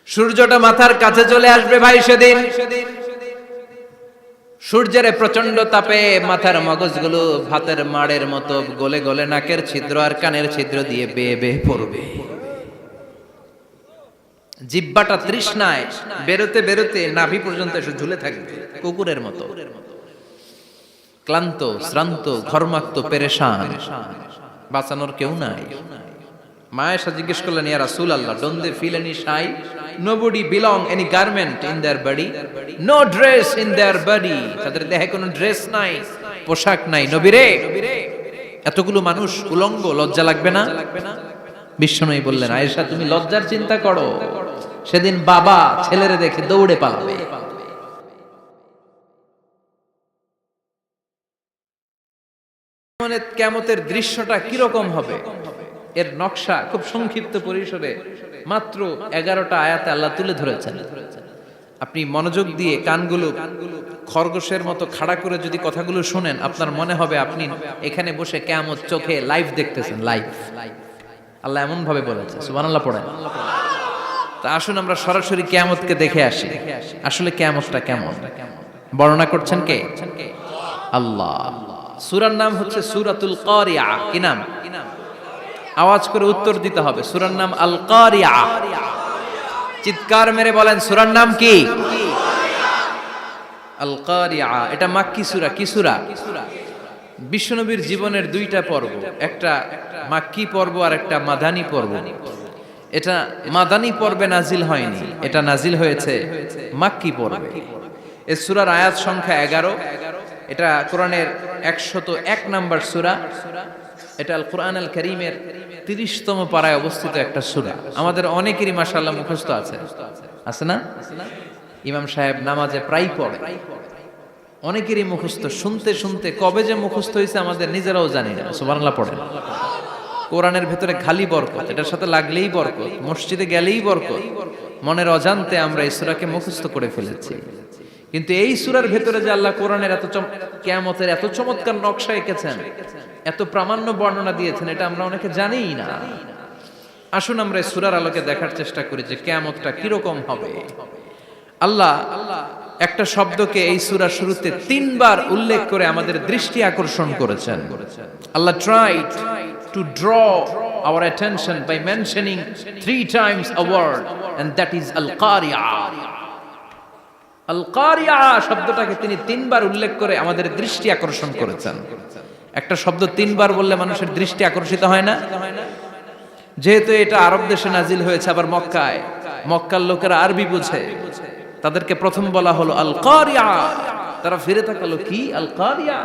সূর্যটা মাথার কাছে চলে আসবে ভাই সেদিন। সূর্যের প্রচন্ড তাপে মাথার মগজগুলো ভাতের মাড়ের মতো গলে গলে নাকের ছিদ্র আর কানের ছিদ্র দিয়ে বেয়ে বেয়ে পড়বে। জিহ্বাটা তৃষ্ণায় বেরোতে বেরোতে নাভি পর্যন্ত এসে ঝুলে থাকবে কুকুরের মতো, ক্লান্ত শ্রান্ত ঘর্মাক্ত পেরেশান, বাঁচানোর কেউ নাই। মায়েশা জিজ্ঞেস করলেন, ইয়া রাসূলুল্লাহ, don't they feel any shy? Nobody belong any garment in their body, no dress in their body. তাদের দেহে কোনো ড্রেস নাই, পোশাক নাই। নবীরে, এতগুলো মানুষ উলঙ্গ, লজ্জা লাগবে না? বিশ্বনবী বললেন, আয়েশা তুমি লজ্জার চিন্তা করো, সেদিন বাবা ছেলেরে দেখে দৌড়ে পালাবে। কিয়ামতের দৃশ্যটা কিরকম হবে এর নকশা খুব সংক্ষিপ্ত পরিসরে মাত্র 11টা আয়াতে আল্লাহ তুলে ধরেছেন। আপনি মনোযোগ দিয়ে কানগুলো খরগোশের মতো খাড়া করে যদি কথাগুলো শুনেন, আপনার মনে হবে আপনি এখানে বসে কিয়ামত চোখে লাইভ দেখতেছেন। লাইভ আল্লাহ এমন ভাবে বলেছে, সুবহানাল্লাহ পড়েন। তা আসুন আমরা সরাসরি কিয়ামতকে দেখে আসি। আসলে কিয়ামতটা কেমন বর্ণনা করছেন কে? আল্লাহ। সূরার নাম হচ্ছে সূরাতুল কারিয়া। কি নাম? আওয়াজ করে উত্তর দিতে হবে। সূরার নাম আল কারিয়া। চিৎকার মেরে বলেন, সূরার নাম কি? আল কারিয়া। এটা মাক্কি সূরা। কি সূরা? বিশ্বনবীর জীবনের দুইটা পর্ব, একটা মাক্কি পর্ব আর একটা মাদানী পর্ব। এটা মাদানী পর্বে নাজিল হয়নি, এটা নাজিল হয়েছে মাক্কি পর্বে। এই সূরার আয়াত সংখ্যা 11। এটা কোরআনের 101 নম্বর সূরা। এটা আল কোরআন আল কারীমের 30তম পারায় অবস্থিত একটা সূরা। আমাদের অনেকেরই মাশাআল্লাহ মুখস্থ আছে, আছে না? ইমাম সাহেব নামাজে প্রায় পড়ে, অনেকেরই মুখস্থ। শুনতে শুনতে কবে যে মুখস্থ হয়েছে আমাদের নিজেরাও জানি না। সুবহানাল্লাহ পড়েন। কোরআনের ভেতরে খালি বরকত, এটার সাথে লাগলেই বরকত, মসজিদে গেলেই বরকত। মনের অজান্তে আমরা এই সূরাকে মুখস্থ করে ফেলেছি। কিন্তু এই সূরার ভেতরে যে আল্লাহ কোরআনের কিয়ামতের এত চমৎকার নকশা এঁকেছেন, এত প্রামাণ্য বর্ণনা দিয়েছেন, এটা আমরা অনেকে জানিই না। আসুন আমরা এই সূরার আলোকে দেখার চেষ্টা করি যে কিয়ামতটা কিরকম হবে। আল্লাহ একটা শব্দকে এই সূরার শুরুতে 3 বার উল্লেখ করে আমাদের দৃষ্টি আকর্ষণ করেছেন। আল্লাহ tried to draw our attention by mentioning 3 times a word, and that is al-qari'ah. আল-কারিয়া শব্দটাকে তিনি 3 বার উল্লেখ করে আমাদের দৃষ্টি আকর্ষণ করেছেন। একটা শব্দ 3 বার বললে মানুষের দৃষ্টি আকর্ষিত হয় না? যেহেতু এটা আরব দেশে নাজিল হয়েছে, আবার মক্কায়, মক্কার লোকেরা আরবি বুঝে, তাদেরকে প্রথম বলা হলো আল-কারিয়া। তারা ফিরে তাকালো, কি আল-কারিয়া?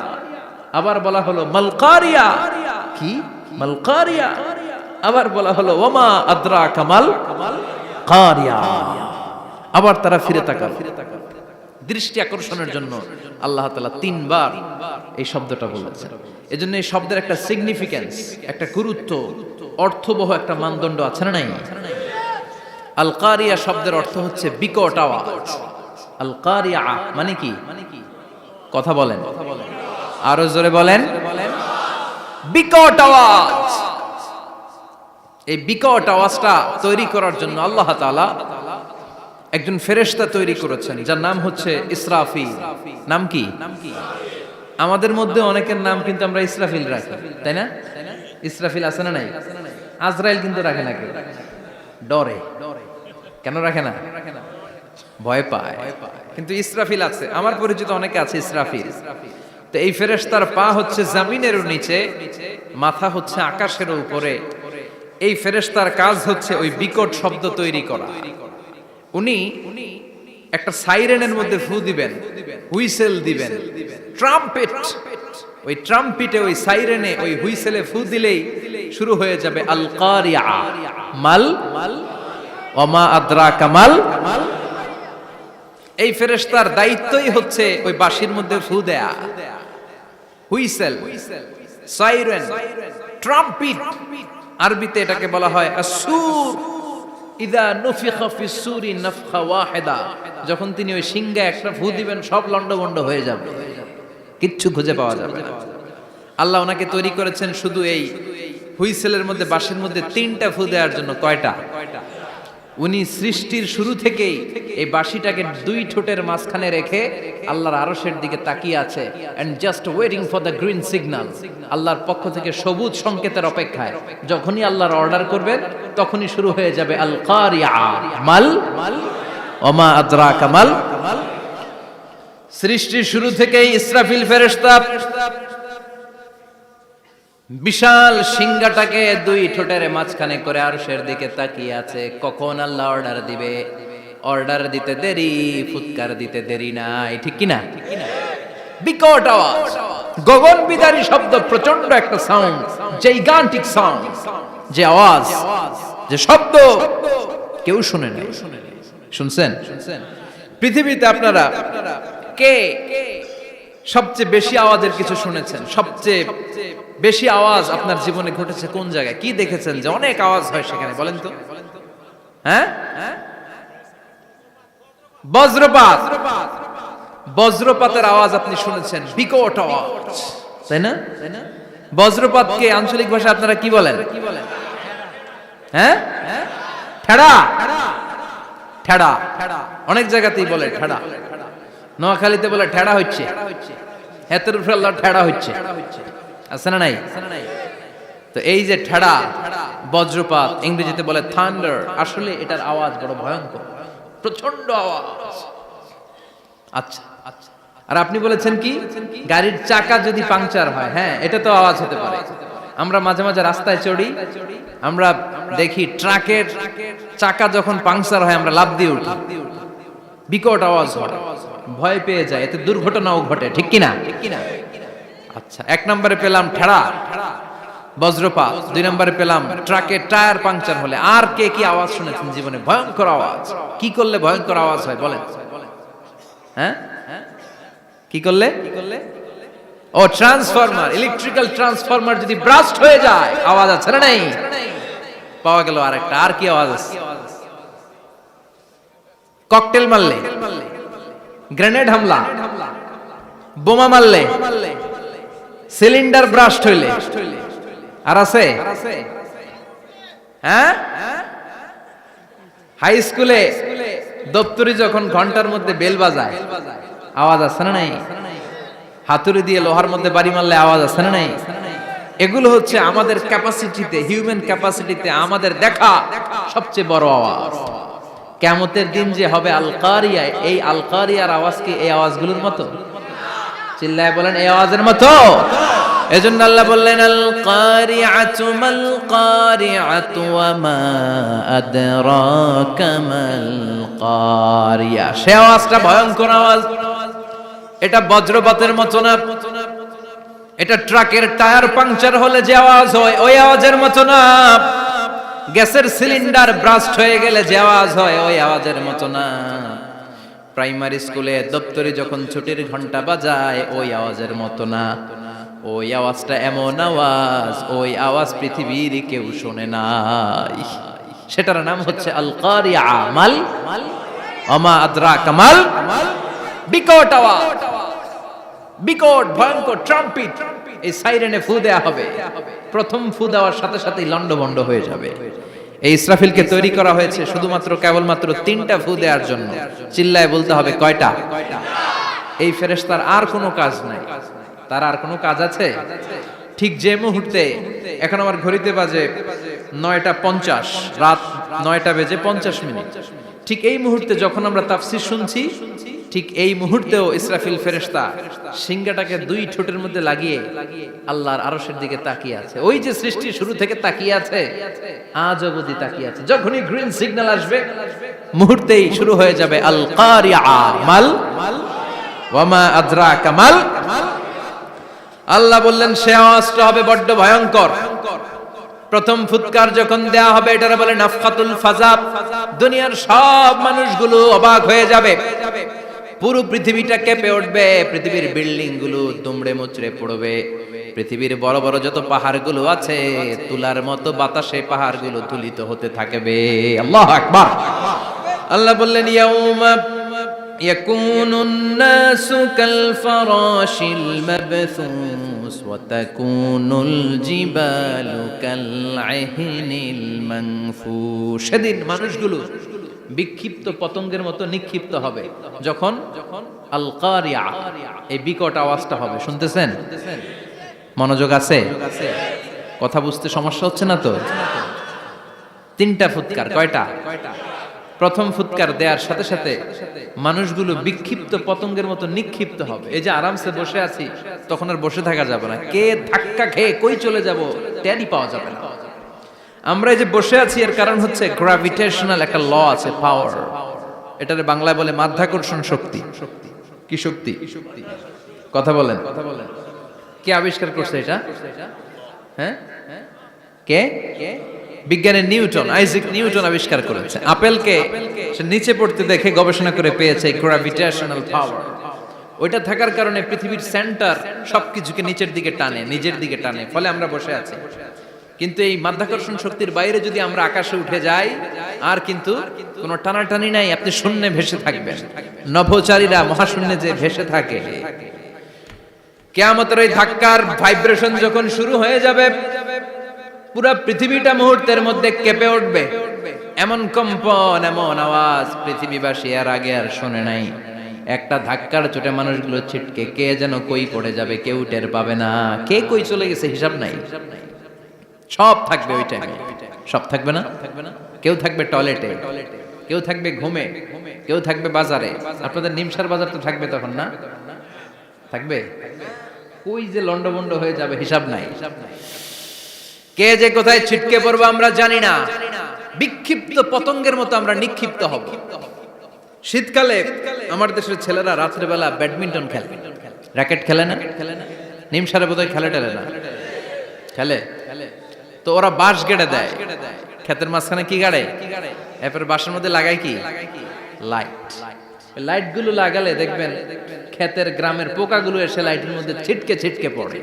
আবার বলা হলো মাল-কারিয়া। কি মাল-কারিয়া? আবার বলা হলো ওয়ামা আদরাকা মাল-কারিয়া। আবার তারা ফিরে তাকালো। দৃষ্টি আকর্ষণের জন্য আল্লাহ তাআলা 3 বার এই শব্দটা বলেছেন। এজন্য এই শব্দের একটা সিগনিফিকেন্স, একটা গুরুত্ব, অর্থবহ একটা মানদণ্ড আছে না নাই? আল কারিয়া শব্দের অর্থ হচ্ছে বিকট আওয়াজ। আল কারিয়া মানে কি? কথা বলেন, আরো জোরে বলেন। বিকট আওয়াজ। এই বিকট আওয়াজটা তৈরি করার জন্য আল্লাহ তাআলা একজন ফেরেশতা তৈরি করেছেন, যার নাম হচ্ছে ইসরাফিল। নাম কি? আমাদের মধ্যে অনেকের নাম কিন্তু আমরা ইসরাফিল রাখি, তাই না? ইসরাফিল আছে না নাই? আজরাইল কিন্তু রাখে না কেউ, ডরে। কেন রাখে না? ভয় পায়। কিন্তু ইসরাফিল আছে, আমার পরিচিত অনেকে আছে ইসরাফিল। তো এই ফেরেশতার পা হচ্ছে জমিনের নিচে, মাথা হচ্ছে আকাশের উপরে। এই ফেরেশতার কাজ হচ্ছে ওই বিকট শব্দ তৈরি করা। উনি একটা সাইরেনের মধ্যে ফু দিবেন, হুইসেল দিবেন, ট্রাম্পেট। ওই ট্রাম্পিটে, ওই সাইরেনে, ওই হুইসেলে ফু দিলেই শুরু হয়ে যাবে আল কারিয়া। মাল ওয়ামা আদরাকা মাল। এই ফেরেশতার দায়িত্বই হচ্ছে ওই বাঁশির মধ্যে ফু দেয়া। Whistle, siren, trumpet. আরবিতে এটাকে বলা হয় আসুর। ইদা নুফিখা ফিস সূরি নাফখা ওয়াহিদা। যখন তিনি ওই সিংহে একটা ফু দিবেন, সব লন্ডভন্ড হয়ে যাবে, কিচ্ছু খুঁজে পাওয়া যাবে না। আল্লাহ ওনাকে তৈরি করেছেন শুধু এই হুইসেলের মধ্যে, বাঁশির মধ্যে 3টা ফু দেওয়ার জন্য। কয়টা? উনি সৃষ্টির শুরু থেকেই এই বাঁশিটাকে দুই ঠোঁটের মাঝখানে রেখে আল্লাহর আরশের দিকে তাকিয়ে আছে and just waiting for the green signal. আল্লাহর পক্ষ থেকে সবুজ সংকেতের অপেক্ষায়। যখনই আল্লাহর অর্ডার করবেন তখনই শুরু হয়ে যাবে আল কারিয়া মাল ওমা আদরাকা মাল। সৃষ্টির শুরু থেকেই ইসরাফিল ফেরেশতা বিশাল সিংহাটাকে দুই ঠোঁটের মাঝখানে করে আরশের দিকে তাকিয়ে আছে, কখন আল্লাহ অর্ডার দিবে। অর্ডার দিতে দেরি, ফুৎকার দিতে দেরি নাই, ঠিক কি না? বিকট আওয়াজ, গগন বিদারী শব্দ, প্রচন্ড একটা সাউন্ড, জাইগান্টিক সাউন্ড, যে আওয়াজ, যে শব্দ কেউ শুনে নাই। শুনছেন? পৃথিবীতে আপনারা কে সবচেয়ে বেশি আওয়াজের কিছু শুনেছেন? সবচেয়ে বেশি আওয়াজ আপনার জীবনে ঘটেছে কোন জায়গায়? কি দেখেছেন যে অনেক আওয়াজ হয় সেখানে? বলেন তো। হ্যাঁ, বজ্রপাত। বজ্রপাতের আওয়াজ আপনি শুনেছেন, বিকট আওয়াজ, তাই না? বজ্রপাতকে আঞ্চলিক ভাষায় আপনারা কি বলেন? হ্যাঁ, ঠেড়া। ঠেড়া অনেক জায়গাতেই বলে ঠেড়া। নোয়াখালীতে বলে ঠেড়া হচ্ছে, হেতের উপরে আল্লাহ ঠেড়া হচ্ছে, আছে না নাই? তো এই যে ঠেড়া, বজ্রপাত, ইংরেজিতে বলে থান্ডার, আসলে এটার আওয়াজ বড় ভয়ঙ্কর, প্রচন্ড আওয়াজ। আচ্ছা, আর আপনি বলেছেন কি, গাড়ির চাকা যদি পাংচার হয়, হ্যাঁ এটা তো আওয়াজ হতে পারে। আমরা মাঝে মাঝে রাস্তায় চড়ি, আমরা দেখি ট্রাকের চাকা যখন পাংচার হয় আমরা লাফ দিয়ে উঠি, বিকট আওয়াজ হয়, ভয় পেয়ে যায়, এতে দুর্ঘটনাও ঘটে, ঠিক কিনা? আচ্ছা, এক নম্বরে পেলাম ঠেড়া, বজ্রপাত, দুই নম্বরে পেলাম ট্রাকের টায়ার পাংচার হলে। আর কে কি আওয়াজ শুনেছেন জীবনে? ভয়ঙ্কর আওয়াজ। কি করলে ভয়ঙ্কর আওয়াজ হয় বলেন? হ্যাঁ, কি করলে? ও ট্রান্সফরমার, ইলেকট্রিক্যাল ট্রান্সফরমার যদি ব্রাস্ট হয়ে যায় আওয়াজ আছে না নাই? পাওয়া গেল আরেকটা। আর কি আওয়াজ আছে? ককটেল মারলে, গ্রেনেড হামলা, বোমা মারলে, সিলিন্ডার ব্রাস্ট হইলে। আর আছে? হ্যাঁ, হাই স্কুলে দপ্তরি যখন ঘন্টার মধ্যে বেল বাজায় আওয়াজ আছে না নাই? হাতুড়ি দিয়ে লোহার মধ্যে বাড়ি মারলে আওয়াজ আছে না নাই? এগুলো হচ্ছে আমাদের ক্যাপাসিটিতে, হিউম্যান ক্যাপাসিটিতে আমাদের দেখা সবচেয়ে বড় আওয়াজ। কিয়ামতের দিন যে হবে আল কারিয়া, এই আল কারিয়ার আওয়াজ কি এই আওয়াজগুলোর মতো? চিল্লায় বলেন, এই আওয়াজের মতো? এজন্য আল্লাহ বললেন আল কারিআতু মাল কারিআতু ওয়া মা আদরাকা মাল কারিয়া। সে আওয়াজটা ভয়ঙ্কর আওয়াজ। এটা বজ্রপাতের মতো না, এটা ট্রাকের টায়ার পাংচার হলে যে আওয়াজ হয় ওই আওয়াজের মতো না, গ্যাসের সিলিন্ডার ব্রাস্ট হয়ে গেলে যে আওয়াজ হয় ওই আওয়াজের মতো না, প্রাইমারি স্কুলে দপ্তরে যখন ছুটির ঘন্টা বাজায় ওই আওয়াজের মতো না। ওই আওয়াজটা এমন আওয়াজ, ওই আওয়াজ পৃথিবীর কেউ শোনে নাই। সেটার নাম হচ্ছে আল কারিয়া মাল ওমা আদরাকা মাল। বিকট আওয়াজ, বিকট ভয়ঙ্কর ট্রাম্পিট, এই সাইরেনে ফু দেয়া হবে। প্রথম ফু দেওয়ার সাথে সাথেই লন্ডভন্ড হয়ে যাবে। এই ইসরাফিলকে তৈরি করা হয়েছে শুধুমাত্র কেবলমাত্র 3টা ফু দেওয়ার জন্য। চিল্লায় বলতে হবে কয়টা? এই ফেরেশতার আর কোনো কাজ নাই। তার আর কোনো কাজ আছে? ঠিক যে মুহূর্তে, এখন আমার ঘড়িতে বাজে 9:50, রাত 9:50, ঠিক এই মুহূর্তে যখন আমরা তাফসীর শুনছি, ঠিক এই মুহূর্তেও ইসরাফিল ফেরেশতা সিংহাটাকে দুই ঠোঁটের মধ্যে লাগিয়ে আল্লাহর আরশের দিকে তাকিয়ে আছে। ওই যে সৃষ্টির শুরু থেকে তাকিয়ে আছে, আজ অবধি তাকিয়ে আছে। যখনই গ্রিন সিগন্যাল আসবে মুহূর্তেই শুরু হয়ে যাবে আল কারিয়া মাল ওয়া মা আদরাকা মাল। আল্লাহ বললেন সে আওয়াজটা হবে বড্ড ভয়ঙ্কর। প্রথম ফুৎকার যখন দেয়া হবে এটারে বলে নাফখাতুল ফাজা। দুনিয়ার সব মানুষগুলো অবাক হয়ে যাবে, পুরো পৃথিবীটা কেঁপে উঠবে, পৃথিবীর বিল্ডিং গুলো দুমড়ে মুচড়ে পড়বে, পৃথিবীর বড় বড় যত পাহাড়গুলো আছে তুলার মতো বাতাসে পাহাড়গুলো তুলিত হতে থাকবে। আল্লাহু আকবার। আল্লাহ বললেন ইয়াউমা يكون الناس كالفراش المبثوث وتكون الجبال كالعهن المنفوش সেদিন মানুষগুলো বিক্ষিপ্ত পতঙ্গের মতো নিক্ষিপ্ত হবে যখন আল কারিয়া এই বিকট আওয়াজটা হবে। শুনতেছেন? মনোযোগ আছে? কথা বুঝতে সমস্যা হচ্ছে না তো? তিনটা ফুৎকার। কয়টা? প্রথম ফুৎকার দেওয়ার সাথে সাথে মানুষগুলো বিক্ষিপ্ত পতঙ্গের মতো নিক্ষিপ্ত হবে। এই যে আরামসে বসে আছি, তখন আর বসে থাকা যাবে না। কে ধাক্কা খেয়ে কই চলে যাব টেরই পাওয়া যাবে না। আমরা এই যে বসে আছি এর কারণ হচ্ছে গ্র্যাভিটেশনাল একটা ল আছে, পাওয়ার। এটারে বাংলায় বলে মাধ্যাকর্ষণ শক্তি। কি শক্তি? কথা বলেন। কে আবিষ্কার করছে এটা? হ্যাঁ, কে? বিজ্ঞানের নিউটন, আইজাক নিউটন আবিষ্কার করেছে। আপেলকে সে নিচে পড়তে দেখে গবেষণা করে পেয়েছে গ্র্যাভিটেশনাল পাওয়ার। ওইটা থাকার কারণে পৃথিবীর সেন্টার সবকিছুকে নিচের দিকে টানে, নিজের দিকে টানে, ফলে আমরা বসে আছি। কিন্তু এই মাধ্যাকর্ষণ শক্তির বাইরে যদি আমরা আকাশে উঠে যাই, আর কিন্তু কোনো টানাটানি নাই, আপনি শূন্যে ভেসে থাকবেন। নভোচারীরা মহাশূন্যে যে ভেসে থাকে, কিয়ামতের ওই ধাক্কার ভাইব্রেশন যখন শুরু হয়ে যাবে, পুরা পৃথিবীটা মুহূর্তের মধ্যে কেঁপে উঠবে। এমন কম্পন, এমন আওয়াজ পৃথিবীবাসী আর আগে আর শোনে নাই। একটা ধাক্কার চোটে মানুষগুলো ছিটকে কে যেন কই পড়ে যাবে, কেউ টের পাবে না। কে কই চলে গেছে হিসাব নাই। সব থাকবে ওই টাইমে। সব থাকবে না? কেউ থাকবে টয়লেটে, কেউ থাকবে ঘুমে, কেউ থাকবে বাজারে। আপনাদের নিমসার বাজার তো থাকবে তখন, না থাকবে? কই যে লন্ডভন্ড হয়ে যাবে হিসাব নাই। কে যে কোথায় ছিটকে পড়বো আমরা জানি না। বিক্ষিপ্ত পতঙ্গের মতো আমরা নিক্ষিপ্ত হব। শীতকালে আমার দেশের ছেলেরা রাত্রেবেলা ব্যাডমিন্টন খেলে, র্যাকেট খেলে না? নিমসারে বোধহয় খেলে টেলে না, খেলে। তো ওরা বাঁশ গেড়ে দেয় ক্ষেতের মাঝখানে। কি গাড়ে? এরপর বাঁশের মধ্যে লাগায় কি? লাইট। লাইট গুলো লাগালে দেখবেন ক্ষেতের গ্রামের পোকাগুলো এসে লাইটের মধ্যে ছিটকে ছিটকে পড়ে।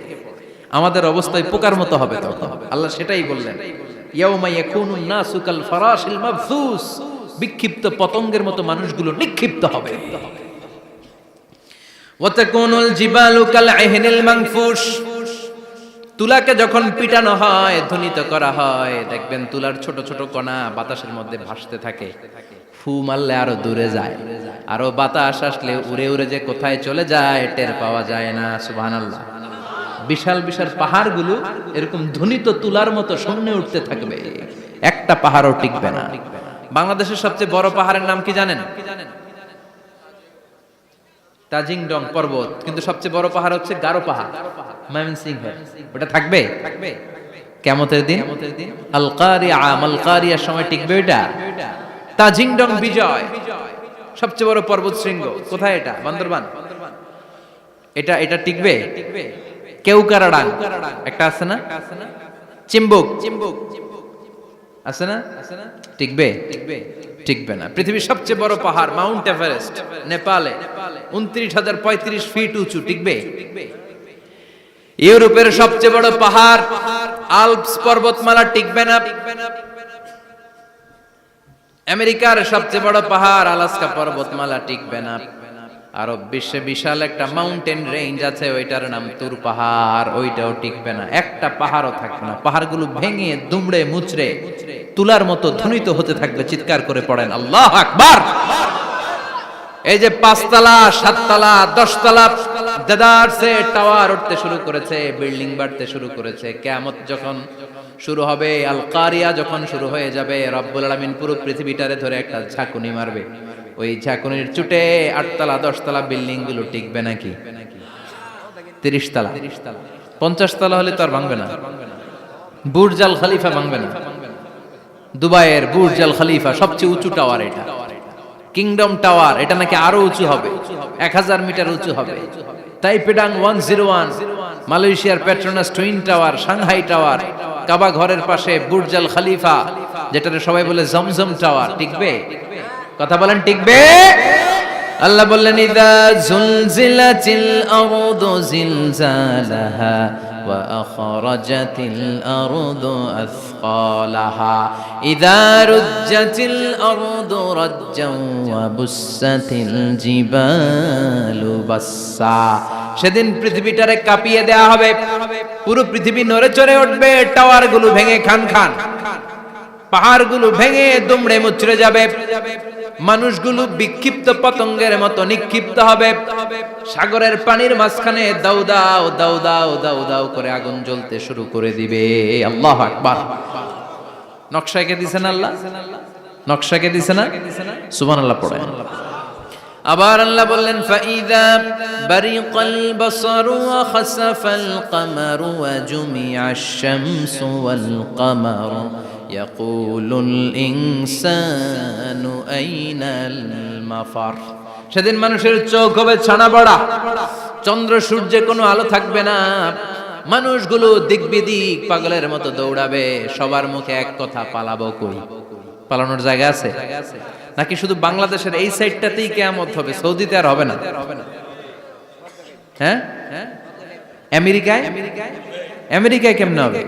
আমাদের অবস্থায় পোকার মতো হবে তখন। আল্লাহ সেটাই বললেন, ইয়াউমা ইয়াকুনুন নাসু কাল ফারাশিল মাবসুস। বিক্ষিপ্ত পতঙ্গের মতো মানুষগুলো নিক্ষিপ্ত হবে। ওয়া তাকুনুল জিবালু কাল আহিনিল মানফুশ। তুলাকে যখন পিটানো হয়, ধ্বনিত করা হয়, দেখবেন তুলার ছোট ছোট কণা বাতাসের মধ্যে ভাসতে থাকে। ফু মারলে আরো দূরে যায়, আরো বাতাস আসলে উড়ে উড়ে যে কোথায় চলে যায় টের পাওয়া যায় না। সুবহানাল্লাহ। বিশাল বিশাল পাহাড়গুলো এরকম ধ্বনিত তুলার মতো সামনে উঠতে থাকবে, একটা পাহাড়ও টিকবে না। বাংলাদেশের সবচেয়ে বড় পাহাড়ের নাম কি জানেন? তাজিংডং পর্বত। কিন্তু সবচেয়ে বড় পাহাড় হচ্ছে গারো পাহাড়, ময়মনসিংহে। ওটা থাকবে কিয়ামতের দিন। আল কারিয়া, আল কারিয়ার সময় টিকবে ওটা। তাজিংডং বিজয় সবচেয়ে বড় পর্বত শৃঙ্গ। কোথায় এটা? বান্দরবান। এটা টিকবে? কেউকারাডাং একটা আছে না? চিম্বুক আছে না? টিকবে? টিকবে না। পৃথিবীর সবচেয়ে বড় পাহাড় মাউন্ট এভারেস্ট নেপালে 29,035 ফিট উঁচু, টিকবে? ইউরোপের সবচেয়ে বড় পাহাড় আল্পস পর্বতমালা টিকবে না। আমেরিকার সবচেয়ে বড় পাহাড় আলাস্কা পর্বতমালা টিকবে না। আরব বিশ্বে বিশাল একটা মাউন্টেন রেঞ্জ আছে, ওইটার নাম তুর পাহাড়, ওইটাও টিকবে না। একটা পাহাড়ও থাকবে না। পাহাড়গুলো ভেঙে দুমড়ে মুচড়ে তুলার মতো ধ্বনিত হতে থাকবে। চিৎকার করে পড়েন আল্লাহু আকবার। এই যে 5 তলা, 7 তলা, 10 তলা দেদারসে টাওয়ার উঠতে শুরু করেছে, বিল্ডিং বাড়তে শুরু করেছে। কিয়ামত যখন শুরু হবে, আল কারিয়া যখন শুরু হয়ে যাবে, রব্বুল আলামিন পুরো পৃথিবীটারে ধরে একটা ঝাঁকুনি মারবে। ওই ঝাঁকুনির চুটে 8 তলা 10 তলা বিল্ডিং গুলো টিকবে নাকি? 30 তলা 50 তলা হলে তো আর ভাঙবে না। বুর্জ আল খলিফা ভাঙবে না। দুবাইয়ের বুর্জ আল খলিফা সবচেয়ে উঁচু টাওয়ার এটা। কিংডম টাওয়ার এটা নাকি আরো উঁচু হবে, 1000 মিটার উঁচু হবে। তাইপেডাং 101, মালয়েশিয়ার Petronas twin tower, Shanghai tower, Kaaba ঘরের পাশে বুর্জ আল খলিফা, যেটাকে সবাই বলে জমজম টাওয়ার, টিকবে? কথা বলেন, টিকবে? আল্লাহ বললেন, ইযা জুলজিলাতিল আরদু জিলজালাহা وأخرجت الأرض أثقالها إذا رجت الأرض رجا وبست الجبال بسا সেদিন পৃথিবীটারে কাঁপিয়ে দেয়া হবে, পুরো পৃথিবী নড়ে চড়ে উঠবে, টাওয়ারগুলো ভেঙে খান খান, পাহাড়গুলো ভেঙে দুমড়ে মুচড়ে যাবে, মানুষগুলো বিক্ষিপ্ত পতঙ্গের মতো নিক্ষিপ্ত হবে, সাগরের পানির মাঝখানে দাউ দাউ দাউ দাউ দাউ দাউ করে আগুন জ্বলতে শুরু করে দিবে। আল্লাহু আকবার। নকশা এঁকে দিছেন আল্লাহ, নকশা এঁকে দিছে না? সুবহানাল্লাহ পড়ে। আবার আল্লাহ বললেন ফাইদা বারিকাল বাসারু ওয়া খাসাফাল কামারু ওয়া জুমিআশ শামসু ওয়াল কামারু ইয়াকুলুল ইনসানু আইনাল মাফার। সেদিন মানুষের চোখ হবে ছানা বড়া, চন্দ্র সূর্যে কোনো আলো থাকবে না, মানুষগুলো দিক বিদিক পাগলের মতো দৌড়াবে, সবার মুখে এক কথা, পালাবো কই? পালানোর জায়গা আছে নাকি শুধু বাংলাদেশের এই সাইডটাতেই কিয়ামত হবে, সৌদিতে আর হবে না? হ্যাঁ, আমেরিকায়, আমেরিকায় কেমনে হবে?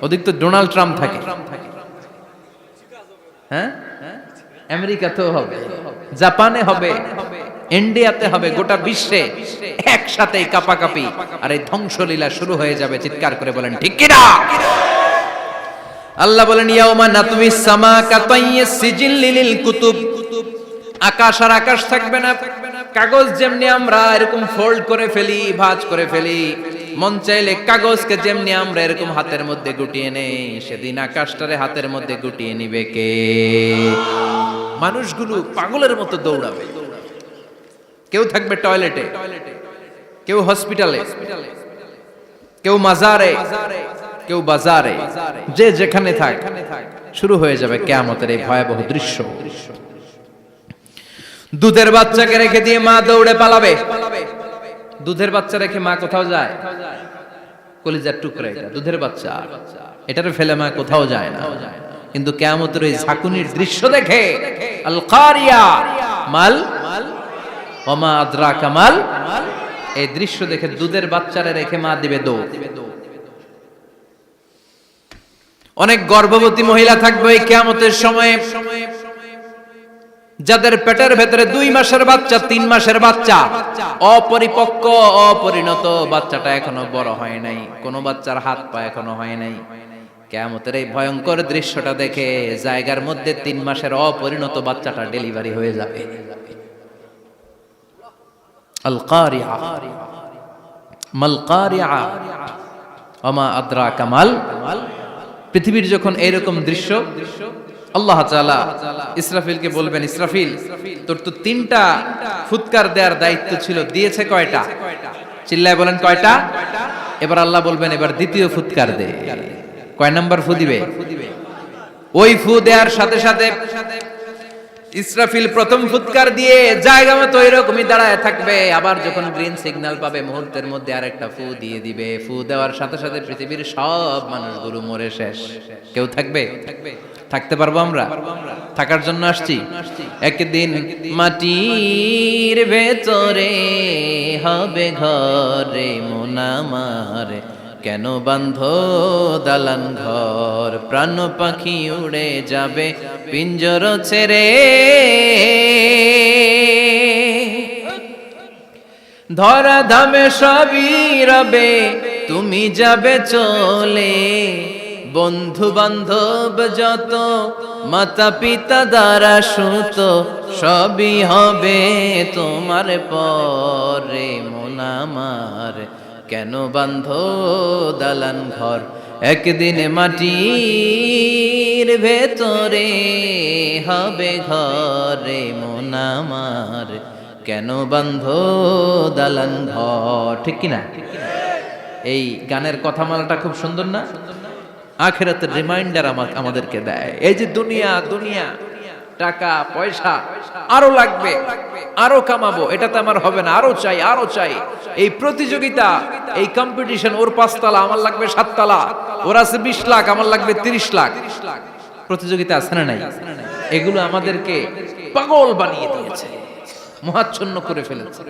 ওদিক তো ডোনাল্ড ট্রাম্প থাকে। হ্যাঁ, আমেরিকাতেও হবে, জাপানে হবে, ইন্ডিয়াতে হবে, গোটা বিশ্বে একসাথে কাপাকাপি আর এই ধ্বংসলীলা শুরু হয়ে যাবে। চিৎকার করে বলেন ঠিক কিনা? আল্লাহ বলেন ইয়াউমা নাতমিস সামা কাতাইয়িস সিজিল লিল কুতুব। আকাশ আর আকাশ থাকবে না, কাগজ যেমনি আমরা এরকম ফোল্ড করে ফেলি, ভাঁজ করে ফেলি, মন চাইলে কাগজকে যেমনি আমরা এরকম হাতের মধ্যে গুটিয়ে নেই, সেদিন আকাশটারে হাতের মধ্যে গুটিয়ে নিবে কে? মানুষগুলো পাগলের মতো দৌড়াবে, কেউ থাকবে টয়লেটে, কেউ হসপিটালে, কেউ মাজারে, কেউ বাজারে, যে যেখানে থাক, শুরু হয়ে যাবে কিয়ামতের এই ভয়াবহ দৃশ্য। দুধের বাচ্চাকে রেখে দিয়ে মা দৌড়ে পালাবে। দুধের বাচ্চা রেখে মা কোথাও যায়? কলিজার টুকরা এটা, দুধের বাচ্চা, এটারে ফেলে মা কোথাও যায় না। কিন্তু কিয়ামতের এই ঝাঁকুনির দৃশ্য দেখে আল কারিয়া মাল ওমা আদরাকা মাল, এই দৃশ্য দেখে দুধের বাচ্চারে রেখে মা দিবে দৌড়। অনেক গর্ভবতী মহিলা থাকবে এই কিয়ামতের সময়ে, যাদের পেটের ভেতরে 2 মাসের বাচ্চা, 3 মাসের বাচ্চা, অপরিপক্ক অপরিণত, বাচ্চাটা এখনো বড় হয় নাই, কোন বাচ্চার হাত পা এখনো হয় নাই। কিয়ামতের এই ভয়ঙ্কর দৃশ্যটা দেখে জায়গার মধ্যে 3 মাসের অপরিণত বাচ্চাটা ডেলিভারি হয়ে যাবে। আল কারিয়া মাল কারিয়া ওমা আদরাকা মাল। পৃথিবীর যখন এরকম দৃশ্য, আল্লাহ তাআলা ইসরাফিলকে বলবেন, ইসরাফিল তোর তো 3টা ফুৎকার দেওয়ার দায়িত্ব ছিল, দিয়েছে কয়টা? চিল্লায় বলেন কয়টা? এবার আল্লাহ বলবেন এবার দ্বিতীয় ফুৎকার দে। কয় নাম্বার ফু দিবে? ওই ফু দেওয়ার সাথে সাথে ইসরাফিল প্রথম ফুৎকার দিয়ে জায়গা মতো এরকমই দাঁড়ায় থাকবে, আবার যখন গ্রিন সিগন্যাল পাবে মুহূর্তের মধ্যে আরেকটা ফু দিয়ে দিবে। ফু দেওয়ার সাথে সাথে পৃথিবীর সব মানুষগুলো মরে শেষ, কেউ থাকবে? থাকতে পারবো আমরা? থাকার জন্য আসছি। একদিন মাটির ভেতরে হবে ঘরে মন আমার, কেন বাঁধো দালান ঘর, প্রাণ পাখি উড়ে যাবে পিঞ্জর ছেড়ে, ধরা ধামে সবই রবে তুমি যাবে চলে, বন্ধু বান্ধব যত মাতা পিতা দ্বারা সুত সবই হবে তোমার পরে মন আমার, কেন বাঁধো দালান ঘর, একদিন মাটির ভেতরে হবে ঘরে মন আমার, কেন বাঁধো দালান ঘর। ঠিক কিনা? এই গানের কথামালাটা খুব সুন্দর না? আখিরাতের রিমাইন্ডার আমাদেরকে দেয়। এই যে দুনিয়া দুনিয়া, টাকা পয়সা আরো লাগবে, আরো কামাবো, এটাতে আমার হবে না, আরো চাই আরো চাই। এই প্রতিযোগিতা, এই কম্পিটিশন, ওর 5 তলা আমার লাগবে 7 তলা, ওর আছে 20 লাখ আমার লাগবে 30 লাখ, প্রতিযোগিতা আছে না নাই? এগুলো আমাদেরকে পাগল বানিয়ে দিয়েছে, মোহাচ্ছন্ন করে ফেলেছে।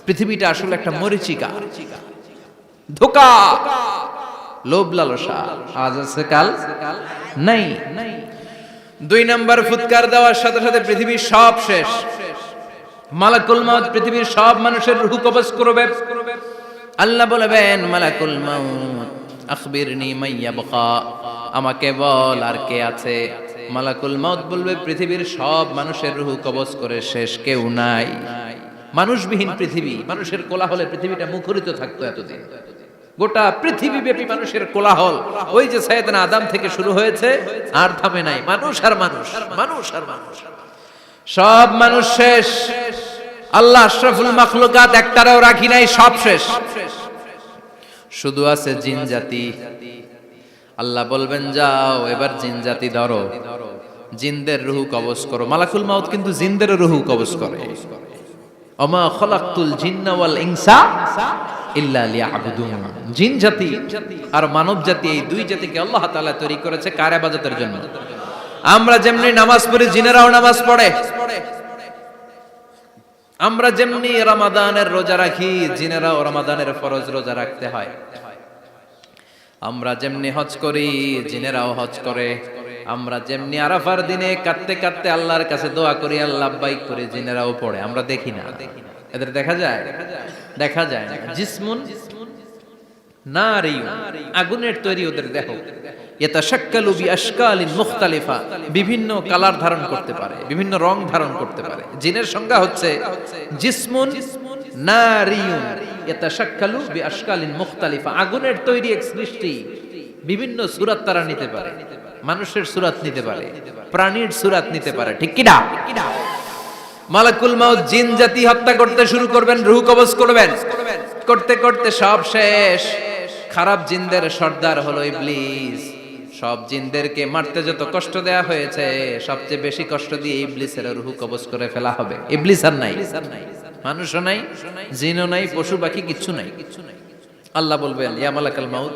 পৃথিবীটা আসলে একটা মরীচিকা, ধোঁকা, লোভ লালসা, আজ আছে কাল নাই। 2 নাম্বার ফুৎকার দেওয়ার সাথে সাথে পৃথিবীর সব শেষ। মালাকুল মাউত পৃথিবীর সব মানুষের রূহ কবজ করবে। আল্লাহ বলবেন, মালাকুল মাউত আখবিরনি মাইয়াবকা, আমাকে বল আর কে আছে। মালাকুল মাউত বলবে, পৃথিবীর সব মানুষের রূহ কবজ করে শেষ, কেউ নাই। মানুষবিহীন পৃথিবী, মানুষের কোলাহলে পৃথিবীটা মুখরিত থাকতো এতদিন। গোটা পৃথিবী ব্যাপী মানুষের কোলাহল, ওই যে সাইয়েদনা আদম থেকে শুরু হয়েছে, আর থামে নাই। মানুষ আর মানুষ, মানুষ আর মানুষ, সব মানুষ শেষ। আল্লাহ আশরাফুল মাখলুকাত একটারও রাখি নাই, সব শেষ। শুধু আছে জিন জাতি। আল্লাহ বলবেন, যাও এবার জিন জাতি ধরো, জিনদের রূহ কবজ করো। মালাকুল মাউত কিন্তু জিনদের রূহ কবজ করে। ওমা খলাকতুল জিন্না ওয়াল ইনসা ইল্লা লিয়াবুদুন। জিন জাতি আর মানব জাতি, এই দুই জাতিকে আল্লাহ তাআলা তৈরি করেছে কার ইবাদতের জন্য। আমরা যেমনি নামাজ পড়ি, জিনেরাও নামাজ পড়ে। আমরা যেমনি রমাদানের রোজা রাখি, জিনেরাও রমাদানের ফরজ রোজা রাখতে হয়। আমরা যেমনি হজ করি, জিনেরাও হজ করে। আমরা যেমনি আরাফার দিনে কাঁদতে কাঁদতে আল্লাহর কাছে দোয়া করি, আল্লাহ লাব্বাইক করে, জিনেরাও পড়ে। আমরা দেখি না, এদের দেখা যায়? দেখা যায় না। জিসমুন নারিয়ুন, আগুনের তৈরি ওদের দেহ। ইয়াতাশাক্কালু বিআশকালিন মুখতালিফা, বিভিন্ন কালার ধারণ করতে পারে, বিভিন্ন রং ধারণ করতে পারে। জিনের সংজ্ঞা হচ্ছে জিসমুন নারিয়ুন ইয়াতাশাক্কালু বিআশকালিন মুখতালিফা, আগুনের তৈরি এক সৃষ্টি। বিভিন্ন সূরত তারা নিতে পারে, মানুষের সূরত নিতে পারে, প্রাণীর সূরত নিতে পারে, ঠিক কি না? মালাকুল মাউত জিন জাতি হত্যা করতে শুরু করবেন, রূহ কবজ করবেন। করতে করতে সব শেষ। খারাপ জিনদের সর্দার হলো ইবলিস। সব জিনদেরকে মারতে যত কষ্ট দেয়া হয়েছে, সবচেয়ে বেশি কষ্ট দিয়ে ইবলিসের রূহ কবজ করে ফেলা হবে। ইবলিস আর নাই, মানুষও নাই, জিনও নাই, পশু পাখি কিচ্ছু নাই। আল্লাহ বলবেন, ইয়া মালাকুল মাউত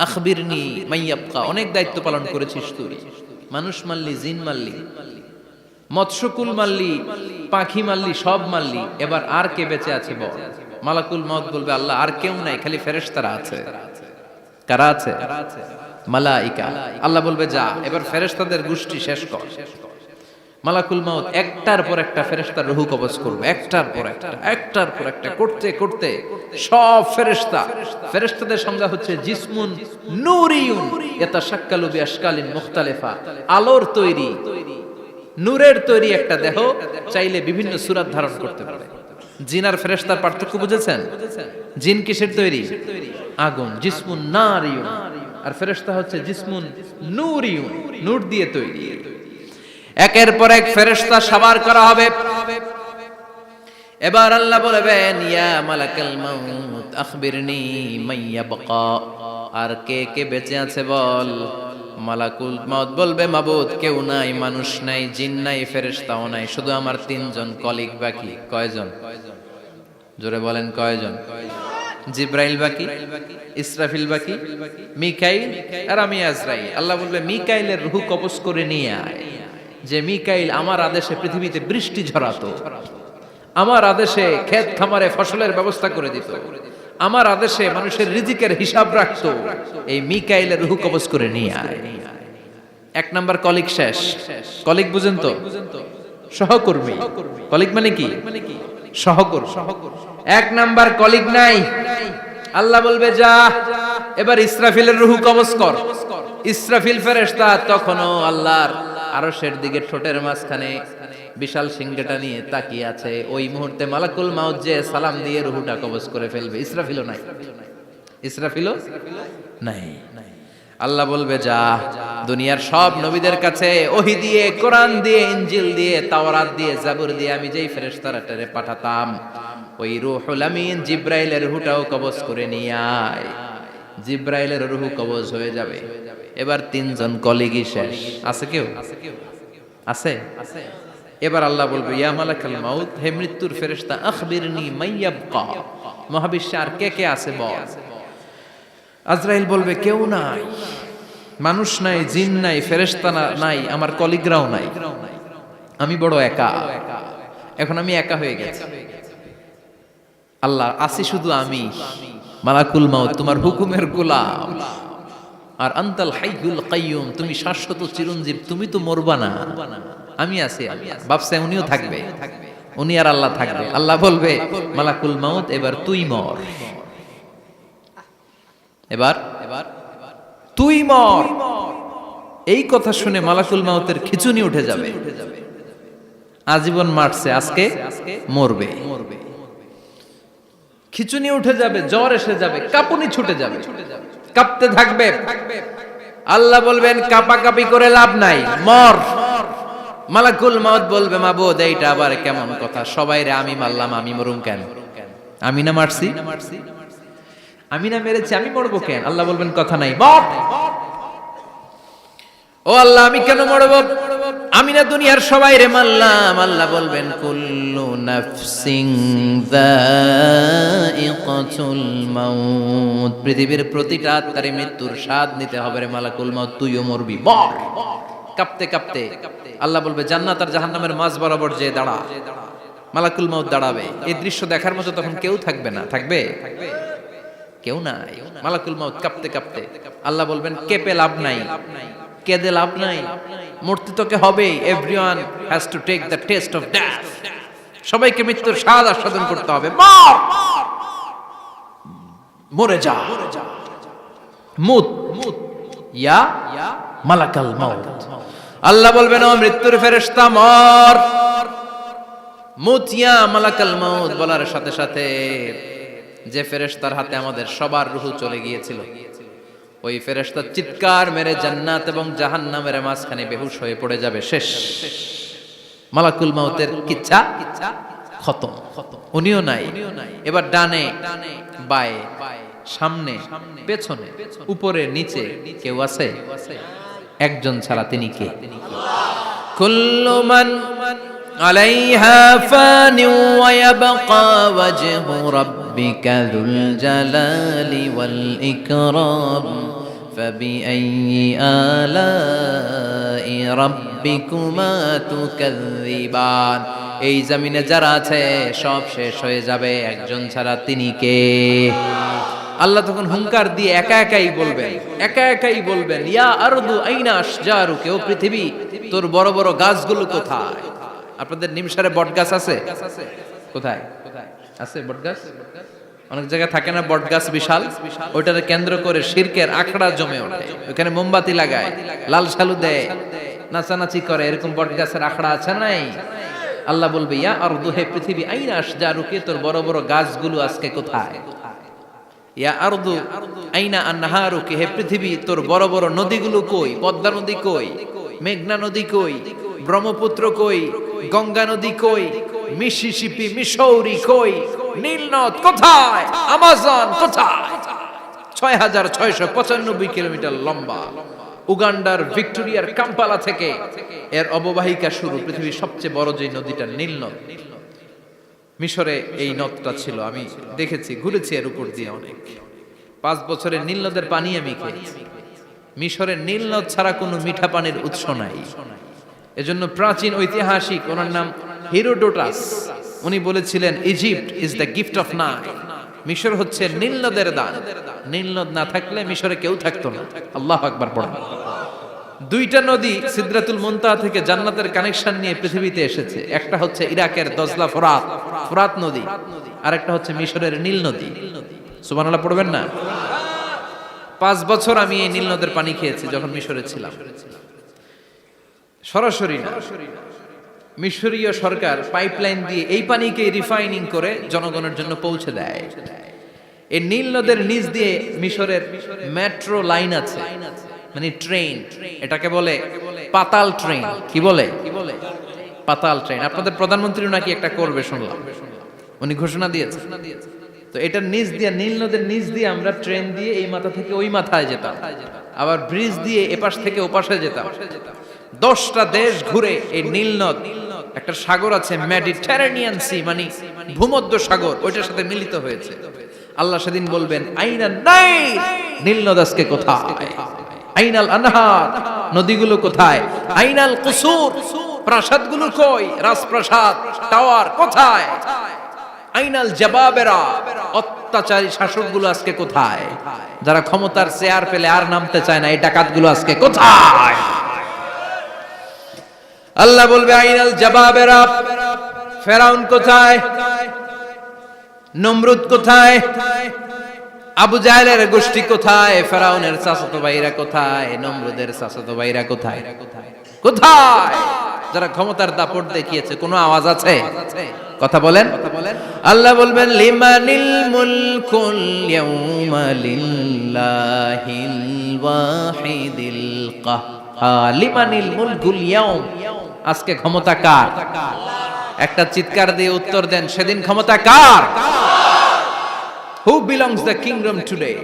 আখবিরনি মাইয়াবকা, অনেক দায়িত্ব পালন করেছিস তুই। মানুষ মারলি, জিন মারলি, মৎস্যকুল মারলি, পাখি মারলি, সব মারলি, এবার আর কে বেঁচে আছে বল। মালাকুল মাউত বলবে, আল্লাহ আর কেউ নাই, খালি ফেরেশতারা আছে। কারা আছে? মালাইকা। আল্লাহ বলবে, যা এবার ফেরেশতাদের গোষ্ঠী শেষ কর। মালাকুল মাউত একটার পর একটা ফেরেশতার রূহ কবজ করবে, একটার পর একটা, একটার পর একটা করতে করতে সব ফেরেশতা। ফেরেশতাদের সংজ্ঞা হচ্ছে জিসমুন নূরিয়ুন ইয়াতাশাক্কালু বিআশকালিন মুখতালিফা, আলোর তৈরি, নূরের তৈরি একটা দেহ, চাইলে বিভিন্ন সূরত ধারণ করতে পারে। জিন আর ফেরেশতার পার্থক্য বুঝেছেন? জিন কিসের তৈরি? আগুন, জিসমুন নারিয়ুন। আর ফেরেশতা হচ্ছে জিসমুন নূরিয়ুন, নূর দিয়ে তৈরি। একের পর এক ফেরেশতা সবার করা হবে। এবার আল্লাহ বলবেন, ইয়া মালাকুল মাউত আখবিরনি মাইয়াবকা, আর কে কে বেঁচে আছে বল। মালাকুল মাউত বলবে, মাবুদ কেউ নাই, মানুষ নাই, জিন নাই, ফেরেশতাও নাই, শুধু আমার 3 জন কলিগ বাকি। কয়জন? জোরে বলেন, কয়জন? জিব্রাইল বাকি, ইসরাফিল বাকি, মিকাইল আর আমি আজরাইল। আল্লাহ বলবে, মিকাইলের রূহ কবজ করে নিয়ে আয়। যে মিকাইল আমার আদেশে পৃথিবীতে বৃষ্টি ঝরাতো, আমার আদেশে ক্ষেত খামারে ফসলের ব্যবস্থা করে দিত, আমার আদেশে মানুষের রিজিকের হিসাব রাখতো, এই মিকাইলের রূহ কবজ করে নিয়ে আয়। 1 নাম্বার কলিগ শেষ। কলিগ বুঝেন তো? সহকর্মী। কলিগ মানে কি? সহকর্মী। 1 নাম্বার কলিগ নাই। আল্লাহ বলবে, যা এবার ইসরাফিলের রূহ কবজ কর। ইসরাফিল ফেরেশতা তখনও আল্লাহর আরশের দিকে ঠোঁটের মাঝখানে বিশাল সিংহটা নিয়ে তাকিয়ে আছে। ওই মুহূর্তে মালাকুল মাউত যে সালাম দিয়ে রূহটা কবজ করে ফেলবে। ইসরাফিলও নাই, ইসরাফিলও নাই। আল্লাহ বলবে, যা দুনিয়ার সব নবীদের কাছে ওহী দিয়ে, কোরআন দিয়ে, ইনজিল দিয়ে, তাওরাত দিয়ে, জাবুর দিয়ে আমি যেই ফেরেশতাটারে পাঠাতাম, ওই রূহুল আমিন জিব্রাইলের রূহটাও কবজ করে নিয়ে আয়। জিব্রাইলের রূহ কবজ হয়ে যাবে। এবার 3 জন কলিগই শেষ। আছে কেউ? আছে? এবার আল্লাহ বলবে, ইয়া মালাকুল মাউত, হে মৃত্যুর ফেরেশতা, আখবিরনি মাইয়াবকা, মহাবিশ্বে আর কে কে আছে বল। আজরাইল বলবে, কেউ নাই, মানুষ নাই, জিন নাই, ফেরেশতা নাই, আমার কলিগরাও নাই, আমি বড় একা, এখন আমি একা হয়ে গেছি। আল্লাহ, আসি শুধু আমি। মালাকুল মাউত তোমার হুকুমের গোলাম, আর আনতাল হাইয়ুল কাইয়ুম তুমি শাশ্বত চিরঞ্জীব, তুমি তো মরবা না, আমি আছি। ভাবছে উনিও থাকবে, উনি আর আল্লাহ থাকবে। আল্লাহ বলবে মালাকুল মাউত এবার তুই মর, এবার তুই মর। এই কথা শুনে মালাকুল মাউতের খিচুনি উঠে যাবে। আজীবন মারছে, আজকে মরবে। খিচুনি উঠে যাবে, জ্বর এসে যাবে, কাঁপুনি ছুটে যাবে, কাঁপতে থাকবে। আল্লাহ বলবেন কাঁপাকাঁপি করে লাভ নাই, মর। মালাকুল মাউত বলবে মাবুদ এইটা আবার কেমন কথা, সবাই রে আমি মারলাম, আমি মরুম কেন? আমি না মারছি, আমি না মেরেছি, আমি মরবো কেন? আল্লাহ বলবেন কথা নাই, মর। ও আল্লাহ আমি কেন মরবো? আমি না দুনিয়ার সবাই রে মারলাম। আল্লাহ বলবেন কুল্লু নাফসিন যায়িকাতুল মাউত, পৃথিবীর প্রতিটা আত্মারে মৃত্যুর স্বাদ নিতে হবে রে মালাকুল মাউত, তুইও মরবি, মর। কাঁপতে কাঁপতে আল্লাহ বলবে জান্নাত আর জাহান্নামের মাঝ বরাবর যে দাঁড়া। মালাকুল মাউত দাঁড়াবে, এই দৃশ্য দেখার মতো তখন কেউ থাকবে না, থাকবে কেউ নাই। মালাকুল মাউত কাঁপতে কাঁপতে আল্লাহ বলবেন কেঁপে লাভ নাই, কেঁদে লাভ নাই, মরতে তোকে হবে। Everyone has to take the test of death, সবাইকে মৃত্যুর স্বাদ আস্বাদন করতে হবে। মর, মরে যা, মুত ইয়া মালাকাল মাউত। আল্লাহ বলবেন ও মৃত্যুর ফেরেশতা মর, মুত ইয়া মালাকাল মাউত। বলার সাথে সাথে যে ফেরেশতার হাতে আমাদের সবার রূহ চলে গিয়েছিল, ওই ফেরেশতা চিৎকার মেরে জান্নাত এবং জাহান্নামের মাঝখানে বেহুশ হয়ে পড়ে যাবে, শেষ। মালাকুল মাউতের কিচ্ছা খতম, উনিও নাই। এবার ডানে বায়ে সামনে পেছনে উপরে নিচে কেউ আছে? একজন ছাড়া, তিনি কে? কুল্লু মান আলাইহা ফানি ওয়া ইয়াবকা ওয়াজহু রাব্বিকা যুল জালালি ওয়াল ইকরাম ফাবিআইয়ি আলাই রাব্বিকুমা তুকাযযিবান। এই জমিনে যারা আছে সব শেষ হয়ে যাবে, একজন ছাড়া, তিনি কে? আল্লাহ তখন হুঙ্কার দিয়ে একা একাই বলবেন, একা একাই বলবেন ইয়া আরদু আইনা আশজারুকা, ও পৃথিবী তোর বড় বড় গাছগুলো কোথায়? আপনাদের নিমসারে বট গাছ আছে? কোথায় আছে বট গাছ? অনেক জায়গায় থাকে না বট গাছ বিশাল, ওইটারে কেন্দ্র করে শিরকের আখড়া জমে ওঠে, ওখানে মোমবাতি লাগায়, লাল শালু দেয়, নাচানাচি করে, এরকম বট গাছের আখড়া আছে নাই? আল্লাহ বলবে ইয়া আরদু, হে পৃথিবী, আইনা আশজারুকা, তোর বড় বড় গাছগুলো আজকে কোথায়? ইয়া আরদু আইনা আনহারুকা, হে পৃথিবী তোর বড় বড় নদীগুলো কই? পদ্মা নদী কই? মেঘনা নদী কই? ব্রহ্মপুত্র কই? গঙ্গা নদী কই? মিসিসিপি, মিসৌরি কই? নীল নদ কোথায়? আমাজন কোথায়? ৬৬৯৫ কিলোমিটার লম্বা, উগান্ডার ভিক্টোরিয়ার কাম্পালা থেকে এর অববাহিকা শুরু। পৃথিবীর সবচেয়ে বড় যে নদীটা নীল নদ, মিশরে এই নদটা ছিল। আমি দেখেছি, ঘুরেছি এর উপর দিয়ে অনেক। 5 বছরের নীল নদের পানি আমি খেয়েছি। মিশরের নীল নদ ছাড়া কোনো মিঠা পানির উৎস নাই। এজন্য প্রাচীন ঐতিহাসিক, ওনার নাম হেরোডোটাস, উনি বলেছিলেন Egypt is the gift of Nile, মিশর হচ্ছে নীল নদের দান। নীল নদ না থাকলে মিশরে কেউ থাকতো না। আল্লাহু আকবার পড়েন। দুইটা নদী সিদরাতুল মুনতাহা থেকে জান্নাতের কানেকশন নিয়ে পৃথিবীতে এসেছে। একটা হচ্ছে ইরাকের দজলা ফোরাত নদী, আর একটা হচ্ছে মিশরের নীল নদী। সুবহানাল্লাহ পড়বেন না? 5 বছর আমি এই নীল নদের পানি খেয়েছি যখন মিশরে ছিলাম। সরাসরি না, মিশরীয় সরকার পাইপলাইন দিয়ে এই পানিকে রিফাইনিং করে জনগণের জন্য পৌঁছে দেয়। এই নীল নদের নিচ দিয়ে মিশরের মেট্রো লাইন আছে, মানে ট্রেন, এটাকে বলে পাতাল ট্রেন। কি বলে? পাতাল ট্রেন। আপনাদের প্রধানমন্ত্রী নাকি একটা করবে শুনলাম, উনি ঘোষণা দিয়েছে। তো এটার নিচ দিয়ে, নীল নদের নিচ দিয়ে আমরা ট্রেন দিয়ে এই মাথা থেকে ওই মাথায় যেতাম, আবার ব্রিজ দিয়ে এপাশ থেকে ওপাশে যেতাম। 10টা দেশ ঘুরে এই নীল নদ, একটা সাগর আছে মেডিটেরেনিয়ান সি, মানে ভূমধ্য সাগর, ওইটার সাথে মিলিত হয়েছে। আল্লাহ সেদিন বলবেন আইনা নাই, নীল নদ আজকে কোথায়? আইনাল আনহার, নদীগুলো কোথায়? আইনাল কুসুর, প্রাসাদগুলো কই? রাজপ্রাসাদ, টাওয়ার কোথায়? আইনাল জাবাবেরা, অত্যাচারী শাসকগুলো আজকে কোথায়? যারা ক্ষমতার চেয়ার পেলে আর নামতে চায় না, এই ডাকাতগুলো আজকে কোথায়? আল্লাহ বলবে আইনাল জাবাবেরা, ফেরাউন কোথায়? নমরুদ কোথায়? আবু জাহেলের গোষ্ঠী কোথায়? ফেরাউনের চাচাতো ভাইরা কোথায়? নমরুদের চাচাতো ভাইরা কোথায়? কোথায়? যারা ক্ষমতার দাপট দেখিয়েছে, কোনো আওয়াজ আছে? কথা বলেন। আল্লাহ বলবেন লিমানিল মুলকুল ইয়াউমা লিল্লাহিল ওয়াহিদিল কাহ্হার। লিমানিল মুলকুল ইয়াউম, আজকে ক্ষমতা কার? একটা চিৎকার দিয়ে উত্তর দেন, সেদিন ক্ষমতা কার? Who belongs the kingdom today?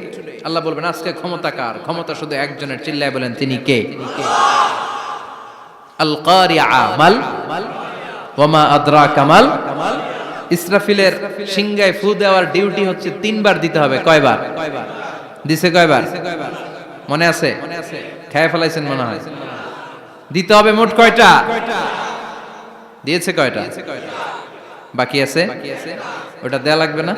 আল্লাহ বলবেন আজকে ক্ষমতা কার? ক্ষমতা শুধু একজনের, চিল্লায় বলেন তিনি কে? আল কারিআ মাল ওয়া মা আদরাকা মাল। ইসরাফিলের সিংহায় ফু দেওয়ার ডিউটি হচ্ছে 3 বার দিতে হবে। কয়বার দিছে? কয়বার মনে আছে? খেয়ে ফেলাইছেন মনে হয়। দিতে হবে মোট কয়টা? দিয়েছে কয়টা? বাকি আছে? ওটা দেয়া লাগবে না?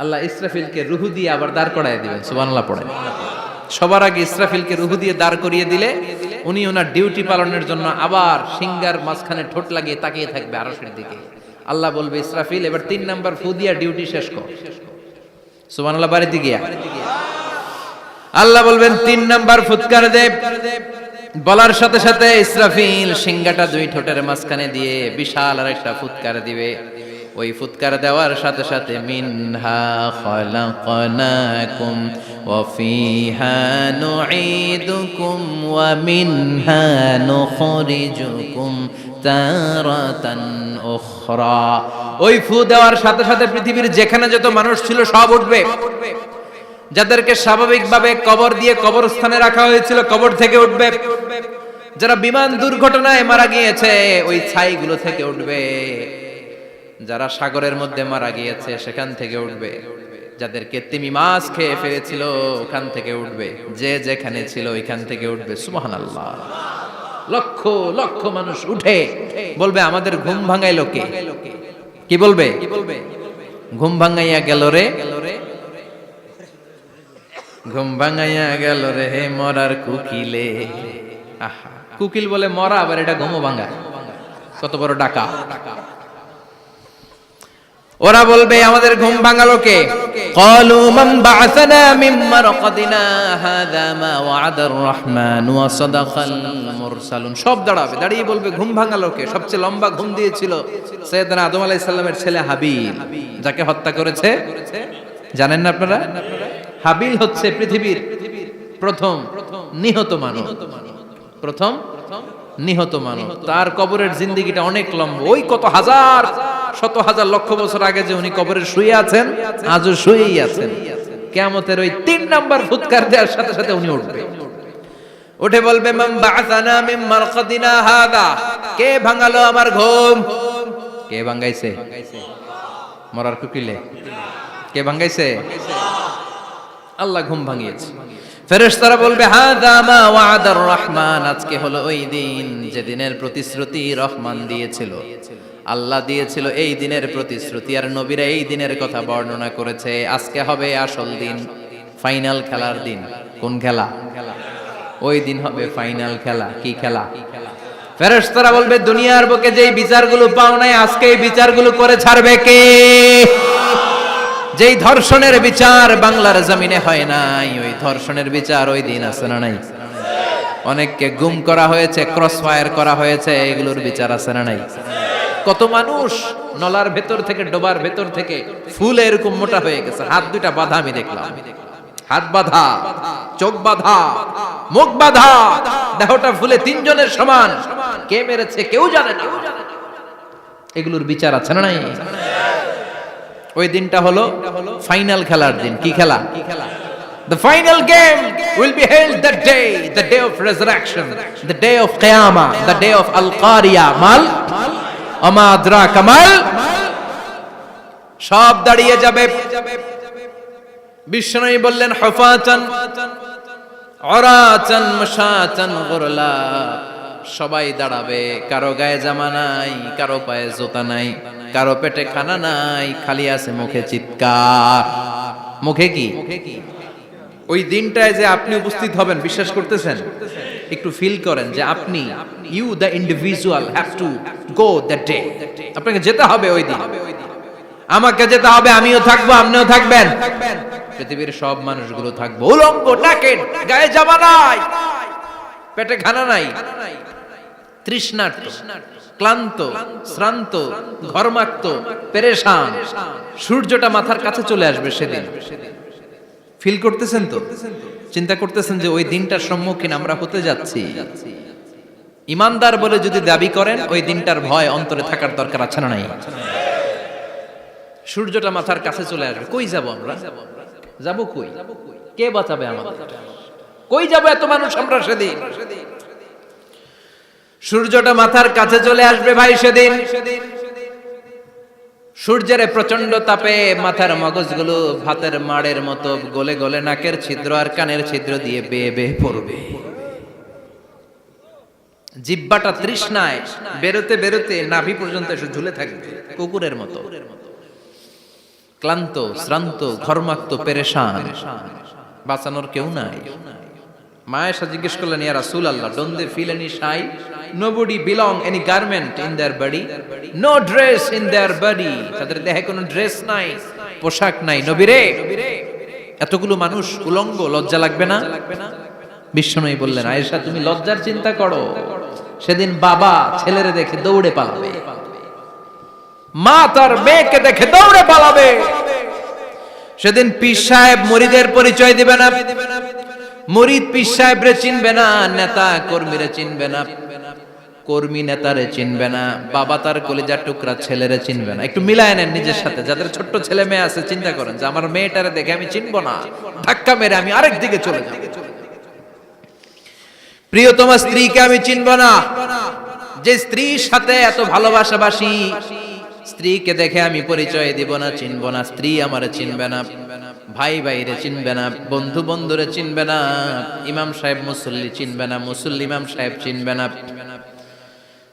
আল্লাহ ইসরাফিলকে রুহু দিয়ে আবার দাঁড় করায় দিবেন। সুবহানাল্লাহ পড়ে। সবার আগে ইসরাফিলকে রুহু দিয়ে দাঁড় করিয়ে দিলে উনি ওনার ডিউটি পালনের জন্য আবার সিংহার মাঝখানে ঠোঁট লাগিয়ে তাকিয়ে থাকবে আরশের দিকে। আল্লাহ বলবে ইসরাফিল এবার 3 নাম্বার ফু দিয়া ডিউটি শেষ কর। সুবহানাল্লাহ। বাড়িতে গিয়া আল্লাহ বলবেন 3 নাম্বার ফুৎকার দে। বলার সাথে সাথে ইসরাফিল সিংহাটা 2 ঠোঁটের মাঝখানে দিয়ে বিশাল আরেকটা ফুৎকার দিবে। ওই ফুৎকার দেওয়ার সাথে সাথে মিনহা খালাকনাকুম ওয়া ফিহা নুঈদুকুম ওয়া মিনহা নুখরিজুকুম তারাতান উখরা। ওই ফু দেওয়ার সাথে সাথে পৃথিবীর যেখানে যত মানুষ ছিল সব উঠবে। যাদেরকে স্বাভাবিকভাবে কবর দিয়ে কবরস্থানে রাখা হয়েছিল কবর থেকে উঠবে। যারা বিমান দুর্ঘটনায় মারা গিয়েছে ওই ছাইগুলো থেকে উঠবে। যারা সাগরের মধ্যে মারা গিয়েছে সেখান থেকে উঠবে। যাদেরকে তিমি মাছ খেয়ে ফেলেছিল ওখান থেকে উঠবে। যে যেখানে ছিল ওইখান থেকে উঠবে। সুবহানাল্লাহ। লক্ষ লক্ষ মানুষ উঠে বলবে আমাদের ঘুম ভাঙাইলো কে? কি বলবে? ঘুম ভাঙাইয়া গেল রে, ঘুম ভাঙাইয়া গেল রে মরার কুকিলে। আহা, কুকিল বলে মরা, আবার এটা ঘুমো ভাঙা। কত বড় ডাকা। ওরা বলবে আমাদের ঘুম ভাঙালো কে? ক্বালু মান বা'আসানা মিন মারকাদিনা হাযা মা ওয়া'দার রহমান ওয়া সাদাকাল মুরসালুন। সব দাঁড়াবে, দাঁড়িয়ে বলবে ঘুম ভাঙালো কে? সবচেয়ে লম্বা ঘুম দিয়েছিল সাইয়েদনা আদম আলাইহিস সালামের ছেলে হাবিল, যাকে হত্যা করেছে। জানেন না আপনারা? হাবিল হচ্ছে পৃথিবীর প্রথম নিহত মানব। প্রথম নিহত মানব। তার কবরের জিন্দেগিটা অনেক লম্বা। ওই কত হাজার শত হাজার লক্ষ বছর আগে যে উনি কবরে শুয়ে আছেন, আজও শুয়েই আছেন। কিয়ামতের ওই 3 নাম্বার ফুৎকার দেওয়ার সাথে সাথে উনি উঠবে। উঠে বলবে মান বা'আসানা মিন মারকাদিনা হাযা। কে ভাঙালো আমার ঘুম? কে ভাঙাইছে? মরার কুকিলে কে ভাঙাইছে? আল্লাহ ঘুম ভাঙিয়েছে। ফেরেশতারা বলবে হাযা মা ওয়া'দার রহমান। আজকে হলো ওই দিন যে দিনের প্রতিশ্রুতি রহমান দিয়েছিল, আল্লাহ দিয়েছিল। এই দিনের প্রতিশ্রুতি আর নবীরা এই দিনের কথা বর্ণনা করেছে। আজকে হবে আসল দিন, ফাইনাল খেলার দিন। কোন খেলা? ওই দিন হবে ফাইনাল খেলা। কি খেলা? ফেরেশতারা বলবে দুনিয়ার বুকে যেই বিচারগুলো পাও নাই আজকে এই বিচারগুলো করে ছাড়বে কে? যেই ধর্ষণের বিচার বাংলার জমিনে হয় নাই, ওই ধর্ষণের বিচার ওই দিন আছে না নাই? অনেককে গুম করা হয়েছে, ক্রস ফায়ার করা হয়েছে, এগুলোর বিচার আছে না নাই? কত মানুষ নলার ভেতর থেকে, ডোবার ভেতর থেকে ফুল এরকম মোটা হয়ে গেছে। হাত দুইটা বাঁধা আমি দেখলাম। হাত বাঁধা, চোখ বাঁধা, মুখ বাঁধা, দেহটা ফুলে 3 জনের সমান। কে মেরেছে কেউ জানে না। এগুলোর বিচার আছে না নাই? ওই দিনটা হলো ফাইনাল খেলার দিন। কি খেলা? The final game will be held that day, the day of resurrection, the day of Qiyamah, the day of Al-Qari'ah. Mal আমা আদরাকা মাল। সব দাঁড়িয়ে যাবে। বিষ্ণু বললেন হুফাতান উরাতান মাশাতান গুরলা। সবাই দাঁড়াবে, কারো গায়ে জামা নাই, কারো পায়ে জুতা নাই। কারো পেটে খানা নাই, খালি আছে মুখে চিৎকার। মুখে কি? ওই দিনটায় যে আপনি উপস্থিত হবেন, বিশ্বাস করতেছেন? একটু ফিল করেন যে আপনি, you the individual have to go that day. আপনাকে যেতে হবে ওই দিন, আমাকে যেতে হবে, আমিও থাকবো, আপনিও থাকবেন, পৃথিবীর সব মানুষগুলো থাকবো উলঙ্গ, নাকেড, গায়ে জামা নাই, পেটে খানা নাই, তৃষ্ণার্ত, ক্লান্ত, শ্রান্ত, ঘর্মাক্ত, পেরেশান। সূর্যটা মাথার কাছে চলে আসবে সেদিন। ফিল করতেছেন তো? চিন্তা করতেছেন যে ওই দিনটার সম্মুখীন আমরা হতে যাচ্ছি। ইমানদার বলে যদি দাবি করেন, ওই দিনটার ভয় অন্তরে থাকার দরকার আছে না নাই? সূর্যটা মাথার কাছে চলে আসবে, কই যাব আমরা? যাব কই? কে বাঁচাবে আমাদের? কই যাব এত মানুষ আমরা সেদিন? সূর্যটা মাথার কাছে চলে আসবে ভাই সেদিন। সূর্যের প্রচন্ড তাপে মাথার মগজগুলো ভাতের মাড়ের মতো গলে গলে নাকের ছিদ্র আর কানের ছিদ্র দিয়ে বেয়ে বেয়ে পড়বে। জিহ্বাটা তৃষ্ণায় বেরোতে বেরোতে নাভি পর্যন্ত এসে ঝুলে থাকবে কুকুরের মতো। ক্লান্ত, শ্রান্ত, ঘর্মাক্ত, পেরেশান, বাঁচানোর কেউ নাই। মায়েশা জিজ্ঞেস করলেন, ইয়া রাসূলুল্লাহ, don't they feel any shy? Nobody belong any garment in their body, no dress in their body. তাদের দেহে কোনো ড্রেস নাই, পোশাক নাই। নবী রে, এতগুলো মানুষ উলঙ্গ, লজ্জা লাগবে না? বিশ্বনবী বললেন, আয়েশা তুমি লজ্জার চিন্তা করো, সেদিন বাবা ছেলেরে দেখে দৌড়ে পালাবে, মা তার মেয়েকে দেখে দৌড়ে পালাবে। সেদিন পীর সাহেব মুরিদের পরিচয় দিবে না, মুরিদ পীর সাহেবরে চিনবে না, নেতা কর্মীরে চিনবে না, কর্মী নেতারে চিনবে না, বাবা তার কলিজার টুকরা ছেলেরে চিনবে না। একটু মিলায় নেন নিজের সাথে। যাদের ছোট্ট ছেলে মেয়ে আছে, চিন্তা করেন যে আমার মেয়েটারে দেখে আমি চিনবো না, ধাক্কা মেরে আমি আরেক দিকে চলে যাব। প্রিয়তমা স্ত্রীকে আমি চিনবো না, যে স্ত্রীর সাথে এত ভালোবাসাবাসি, স্ত্রীকে দেখে আমি পরিচয় দিব না, চিনবো না। স্ত্রী আমারে চিনবে না, ভাই ভাইরে চিনবে না, বন্ধু বন্ধুরে চিনবে না, ইমাম সাহেব মুসল্লি চিনবে না, মুসল্লি ইমাম সাহেব চিনবে না,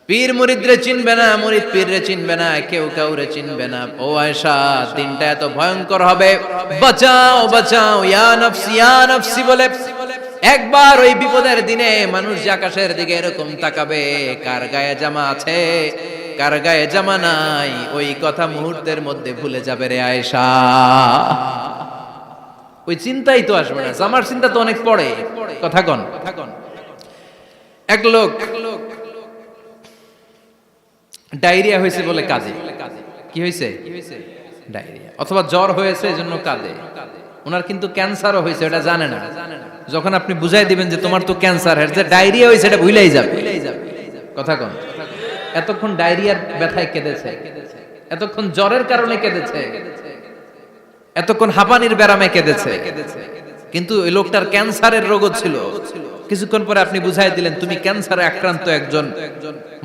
পীর মুরিদরে চিনবে না, মুরিদ পীররে চিনবে না, কেউ কাউরে চিনবে না। ও আয়েশা, দিনটা এত ভয়ঙ্কর হবে, বাঁচাও বাঁচাও, ইয়া নফসি ইয়া নফসি বলে একবার ওই বিপদের দিনে মানুষ যে আকাশের দিকে এরকম তাকাবে, কার গায়ে জামা আছে কার গায়ে জামা নাই, ওই কথা মুহূর্তের মধ্যে ভুলে যাবে রে আয়েশা। ওই চিন্তাই তো আসবে না, জামার চিন্তা তো অনেক পরে। কথা কন। এক লোক ডায়রিয়া হয়েছে বলে কাঁদে। কি হয়েছে? ডায়রিয়া, অথবা জ্বর হয়েছে এজন্য কাঁদে। ওনার কিন্তু ক্যান্সারও হয়েছে, এটা জানে না। যখন আপনি বুঝাই দিবেন যে তোমার তো ক্যান্সার, যে ডায়রিয়া হয়েছে এটা ভুলেই যাবে। কথা কন। এতক্ষণ ডায়রিয়ার ব্যথায় কেঁদেছে, এতক্ষণ জ্বরের কারণে কেঁদেছে, এতক্ষণ হাঁপানির ব্যারামে কেঁদেছে, কিন্তু ওই লোকটার ক্যান্সারের রোগও ছিল। কিছুক্ষণ পরে আপনি বুঝাই দিলেন তুমি ক্যান্সারে আক্রান্ত একজন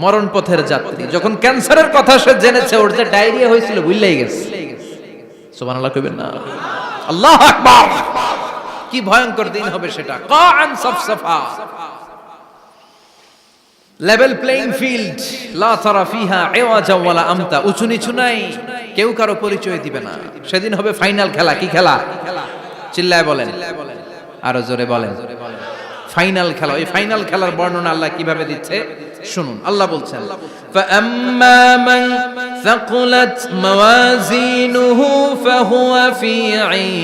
মরণ পথের যাত্রী। যখন ক্যান্সারের কথা সে জেনেছে, ওর যে ডায়রিয়া হয়েছিল ভুলেই গেছে। সুবহানাল্লাহ কইবেন না? আল্লাহু আকবার। কি ভয়ঙ্কর দিন হবে সেটা। কাআন সাফসাফা, লেভেল প্লেইং ফিল্ড, লা তারা ফিহা ইওয়াজা ওয়ালা আমতা। উঁচু নিচু নাই, কেউ কারো পরিচয় দিবে না। সেদিন হবে ফাইনাল খেলা। কি খেলা? চিল্লায় বলেন, আরো জোরে বলেন। ফাইনাল খেলা। ওই ফাইনাল খেলার বর্ণনা আল্লাহ কিভাবে দিচ্ছে শুনুন। আল্লাহ বলছেন, ফাআম্মা মান সাকুলাত মাওয়াজিনুহু ফাহুয়া ফি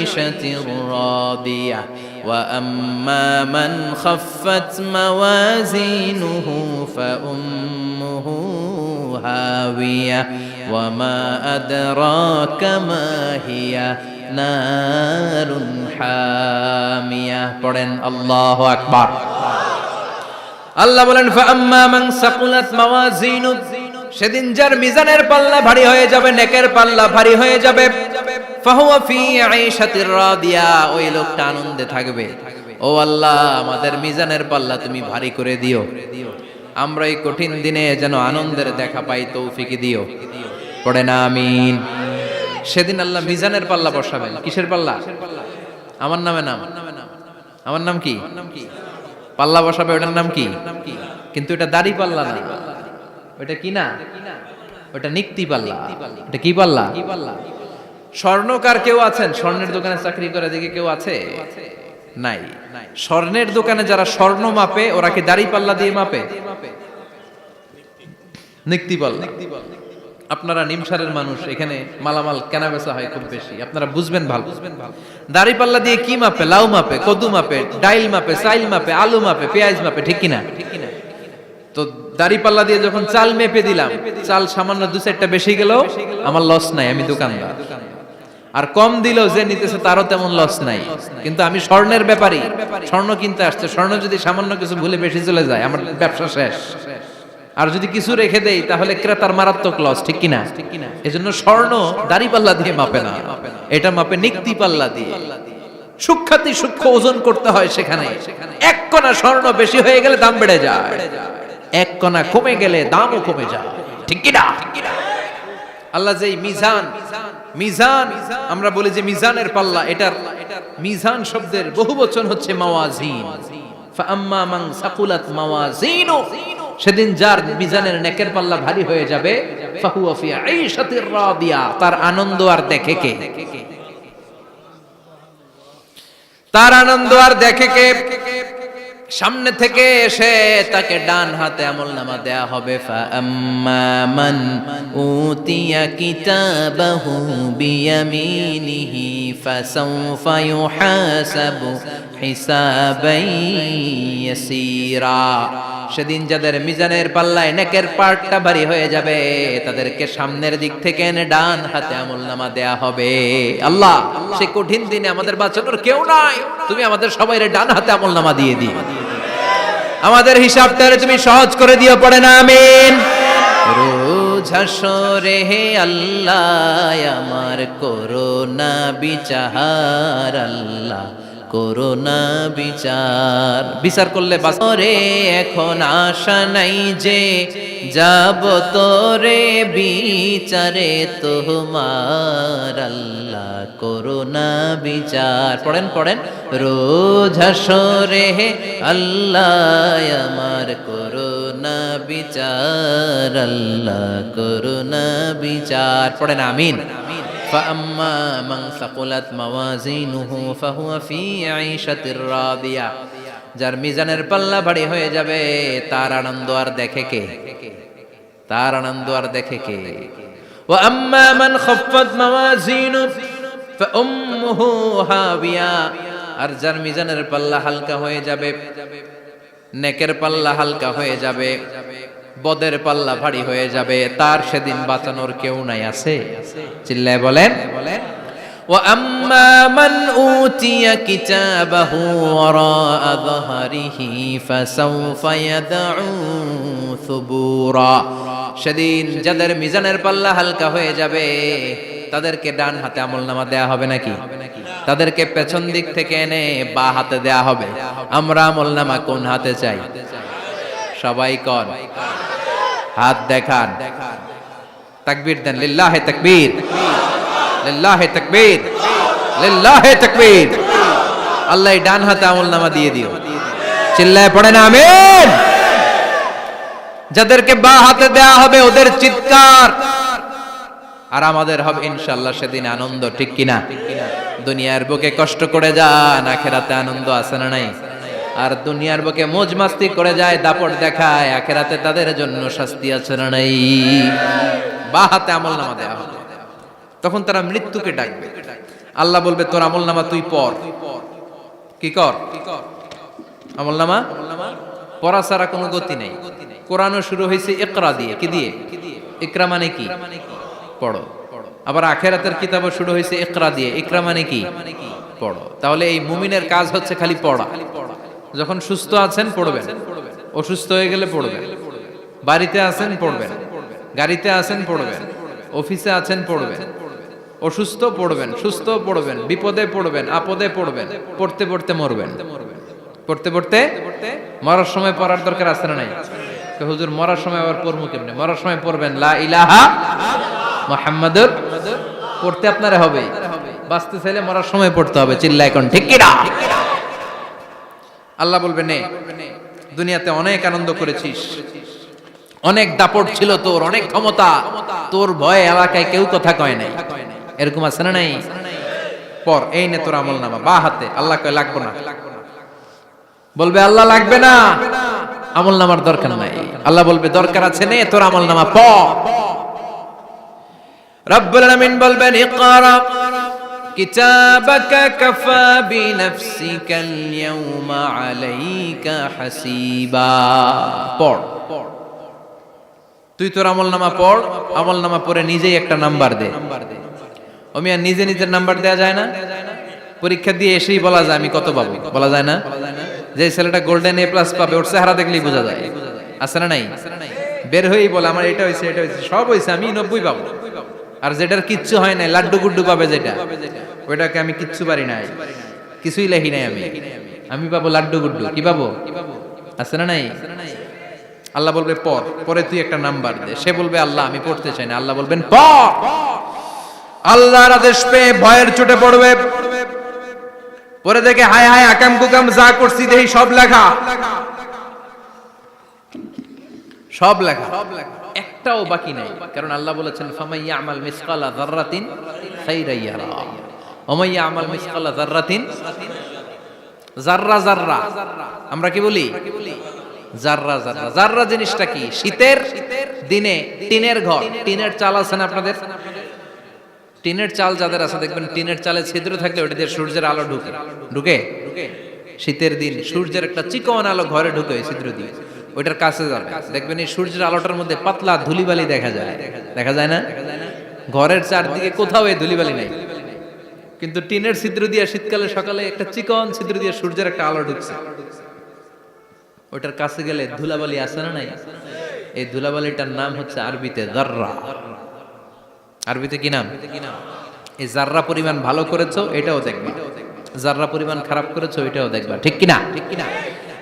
ঈশাতির রাদিয়া ওয়া আম্মা মান খাফফাত মাওয়াজিনুহু ফাউম্মুহু হাওিয়া ওয়া মা আদরাকা মা হিয়া নারুন হামিয়া। পড়েন আল্লাহু আকবার। আল্লাহ বলেন, ফাআম্মা মান সাকুলাত মাওয়াজিনু, সেদিন যার মিজানের পাল্লা ভারী হয়ে যাবে, নেকের পাল্লা ভারী হয়ে যাবে, ফাহুয়া ফি ঈশাতির রাদিয়া, ওই লোকটা আনন্দে থাকবে। ও আল্লাহ, আমাদের মিজানের পাল্লা তুমি ভারী করে দিও, আমরা এই কঠিন দিনে যেন আনন্দের দেখা পাই, তৌফিক দিও। পড়েন আমিন। সেদিন আল্লাহ মিজানের পাল্লা বসাবেন। কিসের পাল্লা? আমার নামে নাম। আমার নাম কি? পাল্লা বসাবে, ওটার নাম কি? কিন্তু এটা দাড়ি পাল্লা না। ওটা কি না? ওটা নিক্তি পাল্লা। এটা কি পাল্লা? স্বর্ণকার কেউ আছেন? স্বর্ণের দোকানে চাকরি করে দেখে কেউ আছে? নাই। স্বর্ণের দোকানে যারা স্বর্ণ মাপে ওরা কি দাড়ি পাল্লা দিয়ে মাপে? নিক্তি পাল্লা। আপনারা নিমসারের মানুষ, এখানে মালামাল কেনা বেচা হয় খুব বেশি, আপনারা বুঝবেন ভালো। দাড়ি পাল্লা দিয়ে কি মাপে? লাউ মাপে, কদু মাপে, ডাইল মাপে, চাইল মাপে, আলু মাপে, পেঁয়াজ মাপে, ঠিক কিনা? তো দাড়ি পাল্লা দিয়ে যখন চাল মেপে দিলাম, চাল সামান্য 2-4টা বেশি গেল, আমার লস নাই, আমি দোকানদার। আর কম দিল যে নিতেছে তারও তেমন লস নাই। কিন্তু আমি স্বর্ণের ব্যাপারী, স্বর্ণ কিনতে আসছে, স্বর্ণ যদি সামান্য কিছু ভুলে বেশি চলে যায় আমার ব্যবসা শেষ। আর যদি কিছু রেখে দেই তাহলে ক্রেতার মারাত্মক লস, ঠিক কিনা? এজন্য স্বর্ণ দাড়ি পাল্লা দিয়ে মাপে না, এটা মাপে নিক্তি পাল্লা দিয়ে। সূক্ষ্মাতি সূক্ষ্ম ওজন করতে হয় সেখানে। এক কণা স্বর্ণ বেশি হয়ে গেলে দাম বেড়ে যায়, এক কণা কমে গেলে দামও কমে যায়, ঠিক কিনা? আল্লাহ যে মিজান, মিজান আমরা বলি যে মিজানের পাল্লা, এটার মিজান শব্দের বহুবচন হচ্ছে মাওয়াজিন। ফাআম্মা মান সাকুলাত মাওয়াজিনু, সেদিন যার মিজানের নেকের পাল্লা ভারী হয়ে যাবে, ফাহুয়া ফি আইশাতির রাদিয়া, তার আনন্দ আর দেখে কে? তার আনন্দ আর দেখে কে? সামনে থেকে এসে তাকে ডান হাতে আমলনামা দেয়া হবে। ফাআম্মা মান উতিয়া কিতাবাহু বিয়ামিনিহি ফাসাউফা ইউহাসাবু হিসাবান ইয়াসীরা, সেদিন যাদের মিজানের পাল্লায় নেকের পার্টটা ভারী হয়ে যাবে তাদেরকে সামনের দিক থেকে এনে ডান হাতে আমলনামা দেয়া হবে। আল্লাহ, সে কঠিন দিনে আমাদের বাঁচানোর কেউ নাই, তুমি আমাদের সবাইরে ডান হাতে আমলনামা দিয়ে দিও, আমাদের হিসাবটা তুমি সহজ করে দিও, পড়ে না আমিন। রোজ হাসরে হে আল্লাহ আমার করোনা বিচার, আল্লাহ করোনা বিচার, বিচার করলে বাসরে এখন আশা নাই যে যাব তোরে বিচারে তোমার, আল্লাহ করোনা বিচার। পড়েন পড়েন, রোজ হাসরে হে আল্লাহ আমার করোনা বিচার, আল্লাহ করোনা বিচার, পড়েন আমিন। فأما من ثقلت موازينه فهو في عيشة راضية, যার মিজানের পাল্লা ভারী হয়ে যাবে তার আনন্দ আর দেখে কে? তার আনন্দ আর দেখে কে? وأما من خفت موازينه فأمه هاوية, আর যার মিজানের পাল্লা হালকা হয়ে যাবে, নেকের পাল্লা হালকা হয়ে যাবে, বদের পাল্লা ভারী হয়ে যাবে, তার সেদিন বাঁচানোর কেউ নাই। আছে? চিল্লায় বলেন। ওয়া আম্মা মান উতিয়া কিতাবাহু ওয়ারাআ যাহরিহি ফাসাউফা ইয়াদউ সুবুরা, সেদিন যাদের মিজানের পাল্লা হালকা হয়ে যাবে তাদেরকে ডান হাতে আমলনামা দেয়া হবে নাকি? তাদেরকে পেছন দিক থেকে এনে বা হাতে দেয়া হবে। আমরা আমলনামা কোন হাতে চাই? সবাই কোন হাত দেখান, তাকবীর দেন, লিল্লাহে তাকবীর, লিল্লাহে তাকবীর, লিল্লাহে তাকবীর। আল্লাহ ডান হাতে আমলনামা দিয়ে দিও, চিল্লায় পড়েন আমিন। যাদেরকে বা হাতে দেয়া হবে ওদের চিৎকার আর আমাদের হবে ইনশাআল্লাহ সেদিন আনন্দ, ঠিক কিনা? দুনিয়ার বুকে কষ্ট করে যান, আখিরাতে আনন্দ আছে না নাই? আর দুনিয়ার বুকে মौज মাস্তি করে যায়, দাপট দেখায়, আখিরাতে তাদের জন্য শাস্তি আছে না নাই? বা হাতে আমলনামা দেয়া হবে, তখন তারা মৃত্যুকে ডাকবে। আল্লাহ বলবে তোর আমলনামা তুই পড়। কি কর? আমলনামা পড়া ছাড়া কোনো গতি নেই। কোরআনও শুরু হয়েছে ইকরা দিয়ে। কি দিয়ে? ইকরা মানে কি? পড়ো। আবার আখিরাতের কিতাবও শুরু হয়েছে ইকরা দিয়ে। ইকরা মানে কি? পড়ো। তাহলে এই মুমিনের কাজ হচ্ছে খালি পড়া। যখন সুস্থ আছেন পড়বেন, অসুস্থ হয়ে গেলে পড়বেন, বাড়িতে আছেন পড়বেন, গাড়িতে আছেন পড়বেন, অফিসে আছেন পড়বেন, অসুস্থ পড়বেন, সুস্থ পড়বেন, বিপদে পড়বেন, আপদে পড়বেন, পড়তে পড়তে মরবেন, পড়তে পড়তে মরার সময় পড়ার দরকার আছে না নাই? হুজুর মরার সময় আবার পড়বো কেমনে? মরার সময় পড়বেন লা ইলাহা মুহাম্মাদুর, পড়তে আপনারা হবে। বাঁচতে চাইলে মরার সময় পড়তে হবে, চিল্লা এখন ঠিক কিনা? আল্লাহ বলবে নে, দুনিয়াতে অনেক আনন্দ করেছিস, অনেক দাপট ছিল তোর, অনেক ক্ষমতা, তোর ভয়ে এলাকায় কেউ কথা কয় নাই। এরকম আছে না নাই? পর এই নে তোর আমল নামা বা হাতে। আল্লাহ কয় লাগবে না। বলবে আল্লাহ লাগবে না, আমল নামার দরকার নাই। আল্লাহ বলবে দরকার আছে, নে তোর আমল নামা পড়। রব্বুল আলামিন বলবেন ইকরা কিতাবাকা কাফা বিনাফসিকাল ইয়াউমা আলাইকা হাসিবা। পড়, তুই তোর আমল নামা পড়। আমল নামা পড়ে নিজেই একটা নাম্বার দে। আমি আর নিজে নিজের নাম্বার দেয়া যায় না? পরীক্ষা দিয়ে এসেই বলা যায় আমি কত পাবো, বলা যায় না? যে ছেলেটা গোল্ডেন এ প্লাস পাবে ওর চেহারা দেখলেই বোঝা যায়, আছে না নাই? বের হয়েই বলে আমার এটা হয়েছে, এটা হয়েছে, সব হয়েছে, আমি 90 পাবো। আর যেটার কিচ্ছু হয় নাই, লাড্ডু গুড্ডু পাবে যেটা, ওইটাকে আমি কিচ্ছু পারি নাই, কিছুই লেখি নাই, আমি পাবো লাড্ডু গুড্ডু। কি পাবো? আছে না নাই? আল্লাহ বলবে পড়, পরে তুই একটা নাম্বার দে। সে বলবে আল্লাহ আমি পড়তে চাই না। আল্লাহ বলবেন পড়। আল্লাহর আদেশ পেয়ে ভয়ের চোটে পড়বে, পরে দেখে হায় হায় আকাম কুকাম যা করছি দেখি সব লেখা, সব লেখা, একটাও বাকি নাই। কারণ আল্লাহ বলেছেন ফামাইয়া আমাল মিসকালা যাররাতিন খাইরান ইয়ারা ওয়া মাইয়া আমাল মিসকালা যাররাতিন, জাররা জাররা আমরা কি বলি? জাররা জাররা। জাররা জিনিসটা কি? শীতের দিনে টিনের ঘর, টিনের চাল আছে না আপনাদের? টিনের চাল যাদের আছে দেখবেন টিনের চালে ছিদ্র থাকলে ওটা দিয়ে সূর্যের আলো ঢুকে, ঢুকে শীতের দিন সূর্যের একটা চিকন আলো ঘরে ঢুকে ওই ছিদ্র দিয়ে, ওইটার কাছে যাবে দেখবেন এই সূর্যের আলোটার মধ্যে পাতলা ধুলিবালি দেখা যায়, দেখা যায় না? ঘরের চারদিকে কোথাও এই ধুলিবালি নাই, কিন্তু টিনের ছিদ্র দিয়ে শীতকালে সকালে একটা চিকন ছিদ্র দিয়ে সূর্যের একটা আলো ঢুকছে, ওইটার কাছে গেলে ধুলাবালি আছে না নাই? এই ধুলাবালিটার নাম হচ্ছে আরবিতে যাররা। আরবিতে কি নাম? এই যাররা পরিমাণ ভালো করেছো এটাও দেখবা, যাররা পরিমাণ খারাপ করেছো এটাও দেখবা, ঠিক কিনা? ঠিক কিনা?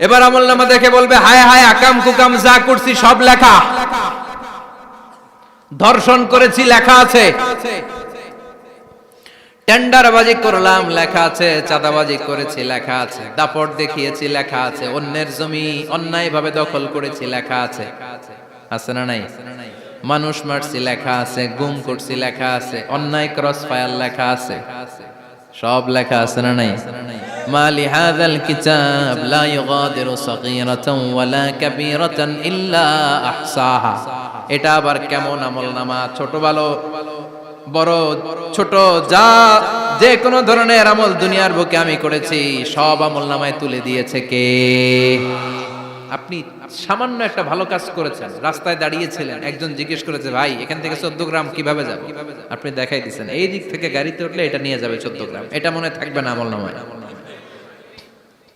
এবার আমলনামা দেখে বলবে হায় হায় আকাম কুকাম যা করছি সব লেখা, ধর্ষণ করেছি লেখা আছে, টেন্ডারবাজি করলাম লেখা আছে, চাঁদাবাজি করেছি লেখা আছে, দাপট দেখিয়েছি লেখা আছে, অন্যের জমি অন্যায়ভাবে দখল করেছি লেখা আছে, আছে না নাই? মানুষ মারছি লেখা আছে, গুম করছি লেখা আছে, অন্যায় ক্রস ফায়ার লেখা আছে, সব লেখা আছে না নাই? মালি হাযাল কিতাব লা ইউগাদিরু সাগীরাতান ওয়ালা কাবীরাতান ইল্লা আহসাহা। এটা আবার কেমন আমলনামা? ছোট ভালো বড় ছোট যা যে কোনো ধরনের আমল দুনিয়ার বুকে আমি করেছি সব আমলনামায় তুলে দিয়েছে কে? আপনি সামান্য একটা ভালো কাজ করেছেন, রাস্তায় দাঁড়িয়েছিলেন, একজন জিজ্ঞেস করেছে ভাই এখান থেকে 14 গ্রাম কিভাবে যাবে, আপনি দেখাই দিচ্ছেন এই দিক থেকে গাড়িতে উঠলে এটা নিয়ে যাবে 14 গ্রাম, এটা মনে থাকবে না আমলনামায়?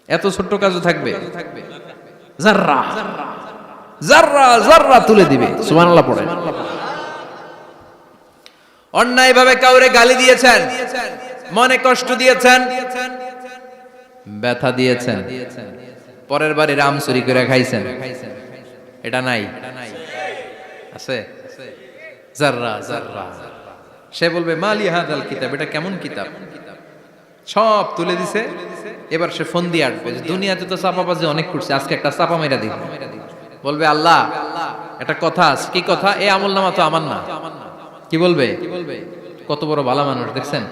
এত ছোট্ট কাজও থাকবে? যাররা যাররা যাররা তুলে দিবে। সুবহানাল্লাহ পড়ে। অন্যায়ভাবে কাউরে গালি দিয়েছেন, মনে কষ্ট দিয়েছেন, ব্যথা দিয়েছেন, পরের বাড়ি রাম চুরি করে খাইছেন, এটা নাই? আছে? যাররা যাররা। সে বলবে মালি হাযাল কিতাব, এটা কেমন কিতাব? সব তুলে দিছে। এবার সে ফোন দিয়ে আসবে, দুনিয়াতে তো চাপাবাজি অনেক করছে, আজকে একটা চাপা মেরা দিই। বলবে আল্লাহ একটা কথা আছে। কি কথা? এই আমলনামা তো আমার না। কি বলবে? কত বড় ভালো মানুষ দেখছেন?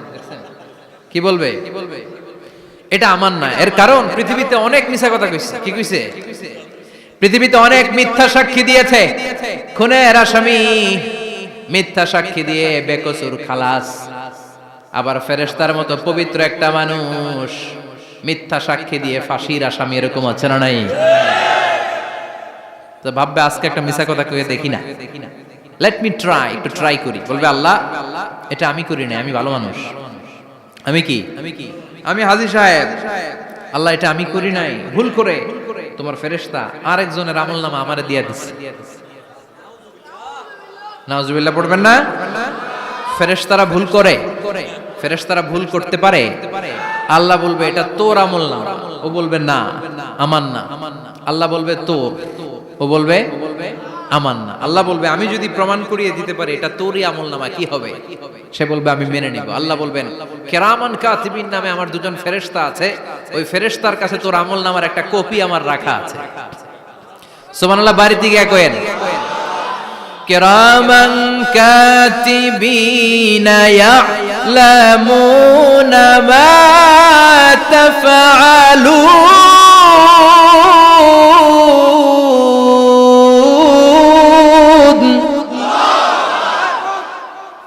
কি বলবে? এটা আমার না। এর কারণ পৃথিবীতে অনেক মিথ্যা কথা কইছে। কি কইছে? পৃথিবীতে অনেক মিথ্যা সাক্ষী দিয়েছে, খুনের আসামি মিথ্যা সাক্ষী দিয়ে বেকসুর খালাস। আবার ফেরেশতার মতো পবিত্র একটা মানুষ মিথ্যা সাক্ষী দিয়ে ফাঁসির আসামি, এরকম আছে না নাই? তো ভাববে আজকে একটা মিথ্যা কথা কয়ে দেখি না, লেট মি ট্রাই, একটু ট্রাই করি। বলবে আল্লাহ এটা আমি করি না, আমি ভালো মানুষ, আমি কি আমি হাজী সাহেব, আল্লাহ এটা আমি করি নাই, ভুল করে তোমার ফেরেশতা আরেকজনের আমলনামা আমারে দিয়ে দিছে। নাউজুবিল্লাহ পড়বেন না? ফেরেশতারা ভুল করে, ফেরেশতারা ভুল করতে পারে। আল্লাহ বলবে এটা তোর আমলনামা, ও বলবে না আমার না। আল্লাহ বলবে তোর, ও বলবে আমার না। আল্লাহ বলবে আমি যদি প্রমাণ করিয়ে দিতে পারি এটা তোরই আমলনামা, কি হবে? সে বলবে আমি মেনে নিব। আল্লাহ বলবেন কিরামান কাতিবিন নামে আমার দুজন ফেরেশতা আছে, ওই ফেরেশতার কাছে তোর আমলনামার একটা কপি আমার রাখা আছে। সুবহানাল্লাহ। বাড়িতে গিয়ে কয়েন কিরামান কাতিবিনা ইয়ালামুনা মা তাফআলুন।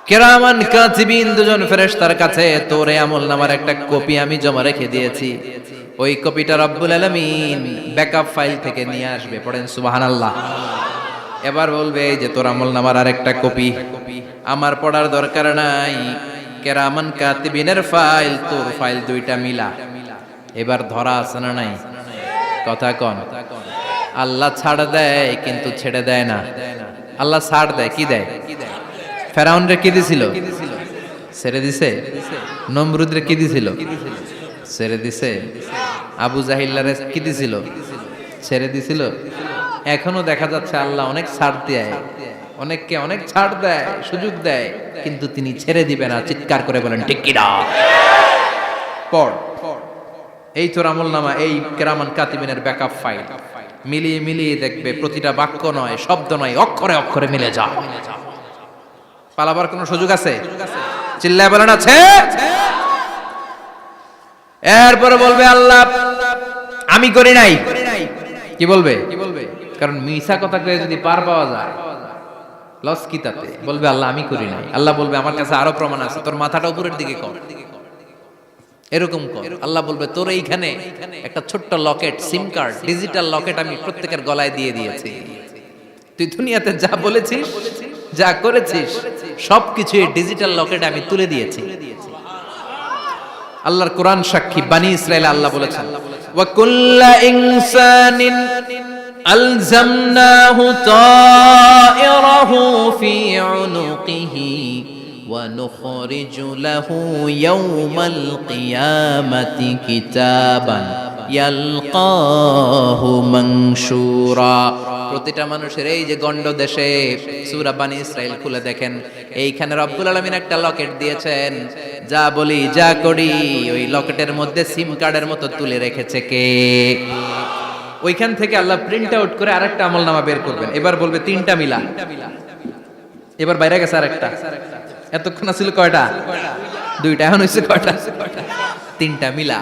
কিরামান কাতিবিন, দুজন ফেরেশতার কাছে তোর আমলনামার একটা কপি আমি জমা রেখে দিয়েছি। ওই কপিটা রব্বুল আলামিন ব্যাকআপ ফাইল থেকে নিয়ে আসবে। পড়েন সুবহানাল্লাহ। এবার বলবে এই যে তোর আমলনামার আরেকটা কপি, আমার পড়ার দরকার নাই। কিরামান কাতিবিনের ফাইল তোর ফাইল দুইটা মিলা। এবার ধরা আছে না নাই? কথা কন। আল্লাহ ছাড় দেয় কিন্তু ছেড়ে দেয় না। আল্লাহ ছাড় দেয়, কি দেয়? ফেরাউনরে কি দিছিল? ছেড়ে দিছে। নমরুদরে কি দিছিল? ছেড়ে দিছে। আবু জাহিল্লারে কি দিছিল? ছেড়ে দিছিল। এখনো দেখা যাচ্ছে আল্লাহ অনেক ছাড় দেয়, অনেককে অনেক ছাড় দেয়, সুযোগ দেয়, কিন্তু তিনি ছেড়ে দিবে না। চিৎকার করে বলেন ঠিক কি না? পড়, এই তোর আমলনামা, এই কিরামান কাতিবিনের ব্যাকআপ ফাইল মিলিয়ে মিলিয়ে দেখবে প্রতিটা বাক্য নয়, শব্দ নয়, অক্ষরে অক্ষরে মিলে যা। পালাবার কোনো সুযোগ আছে? চিল্লায় বলেন আছে। এরপরে বলবে আল্লাহ আমি করি নাই। কি বলবে? কারণ মিছা কথা কয়ে যদি পার পাওয়া যায় লস কি তাতে? বলবে আল্লাহ আমি করি নাই। আল্লাহ বলবে আমার কাছে আরো প্রমাণ আছে, তোর মাথাটা উপরের দিকে কর, এরকম কর। আল্লাহ বলবে তোর এইখানে একটা ছোট্ট লকেট, সিম কার্ড, ডিজিটাল লকেট আমি প্রত্যেকের গলায় দিয়ে দিয়েছি। তুই দুনিয়াতে যা বলেছিস, যা করেছিস, সবকিছু এই ডিজিটাল লকেটে আমি তুলে দিয়েছি। আল্লাহর কোরআন সাক্ষী, বানি ইসরাইল আল্লাহ বলেছেন ওয়া কুল্লা ইনসানিন আলজামনাহু তায়রাহু ফি উনুকিহি ওয়া নুখরিজু লাহু ইয়াওমাল কিয়ামাতি কিতাবান ইয়ালকাহু মানশুরা। প্রতিটা মানুষের এই যে গন্ড দেশে সূরা বানি ইসরাইল খুলে দেখেন, এইখানে রব্বুল আলামিন একটা লকেট দিয়েছেন। যা বলি যা করি ওই লকেটের মধ্যে সিম কার্ডের মতো তুলে রেখেছে কে? ওইখান থেকে আল্লাহ প্রিন্ট আউট করে আরেকটা আমলনামা বের করবেন। এবার বলবে তিনটা মিলা। এবার বাইরে গেছে আরেকটা। এতক্ষণ ছিল কয়টা? দুইটা। এখন হইছে কয়টা? তিনটা মিলা।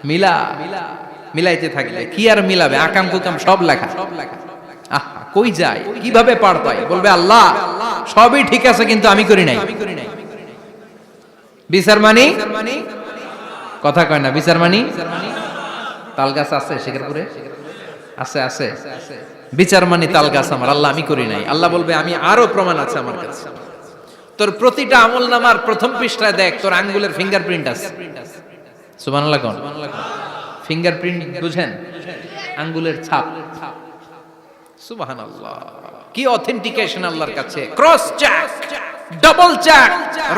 মিলা মিলাইতে থাকবে। কি আর মিলাবে? আকাম কুকাম সব লেখা। আহা, কই যায়, কিভাবে পার পায়? বলবে আল্লাহ সবই ঠিক আছে কিন্তু আমি করি নাই। বিচার মানি কথা কয় না। বিচার মানি তাল গাছ আছে শেখরপুরে? আছে আছে। বিচার মানি তাল গাছ আমার। আল্লাহ আমি করি নাই। আল্লাহ বলবে আমি আরো প্রমাণ আছে আমার কাছে। তোর প্রতিটা আমলনামার প্রথম পৃষ্ঠায় দেখ তোর আঙ্গুলের ফিঙ্গারপ্রিন্ট আছে। সুবহানাল্লাহ কোন? ফিঙ্গারপ্রিন্ট বুঝেন? আঙ্গুলের ছাপ। সুবহানাল্লাহ, কি অথেন্টিকেশন আল্লাহর কাছে। Cross check, double check,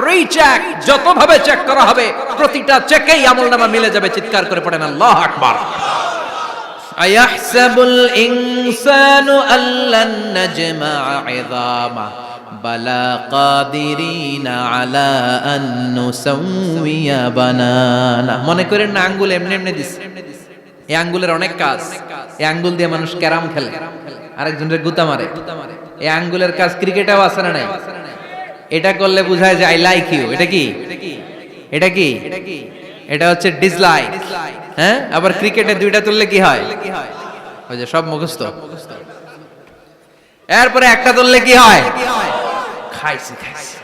recheck, যতভাবে চেক করা হবে প্রতিটা চেকেই আমলনামা মিলে যাবে। চিৎকার করে পড়েন আল্লাহু আকবার। আয়াহসাবুল ইনসানু আল্লান নাজমা'a 'ইযামা বালা কাদিরিনা আলা আন নুসাউইয়া বানানা। মনে করেন না আঙ্গুল এমনি এমনি দিছে। এই আঙ্গুলের অনেক কাজ। এই আঙ্গুল দিয়ে মানুষ ক্যারাম খেলে, আরেকজনের গুতা মারে। এই আঙ্গুলের কাজ ক্রিকেটেও আছে না নাই? এটা করলে বোঝায় যে আই লাইক ইউ। এটা কি? এটা কি? এটা হচ্ছে ডিসলাইক। হ্যাঁ, আবার ক্রিকেটে দুইটা তুললে কি হয়? ওই যে সব মুখস্থ। এরপরে একটা তুললে কি হয়? খাইছে খাইছে,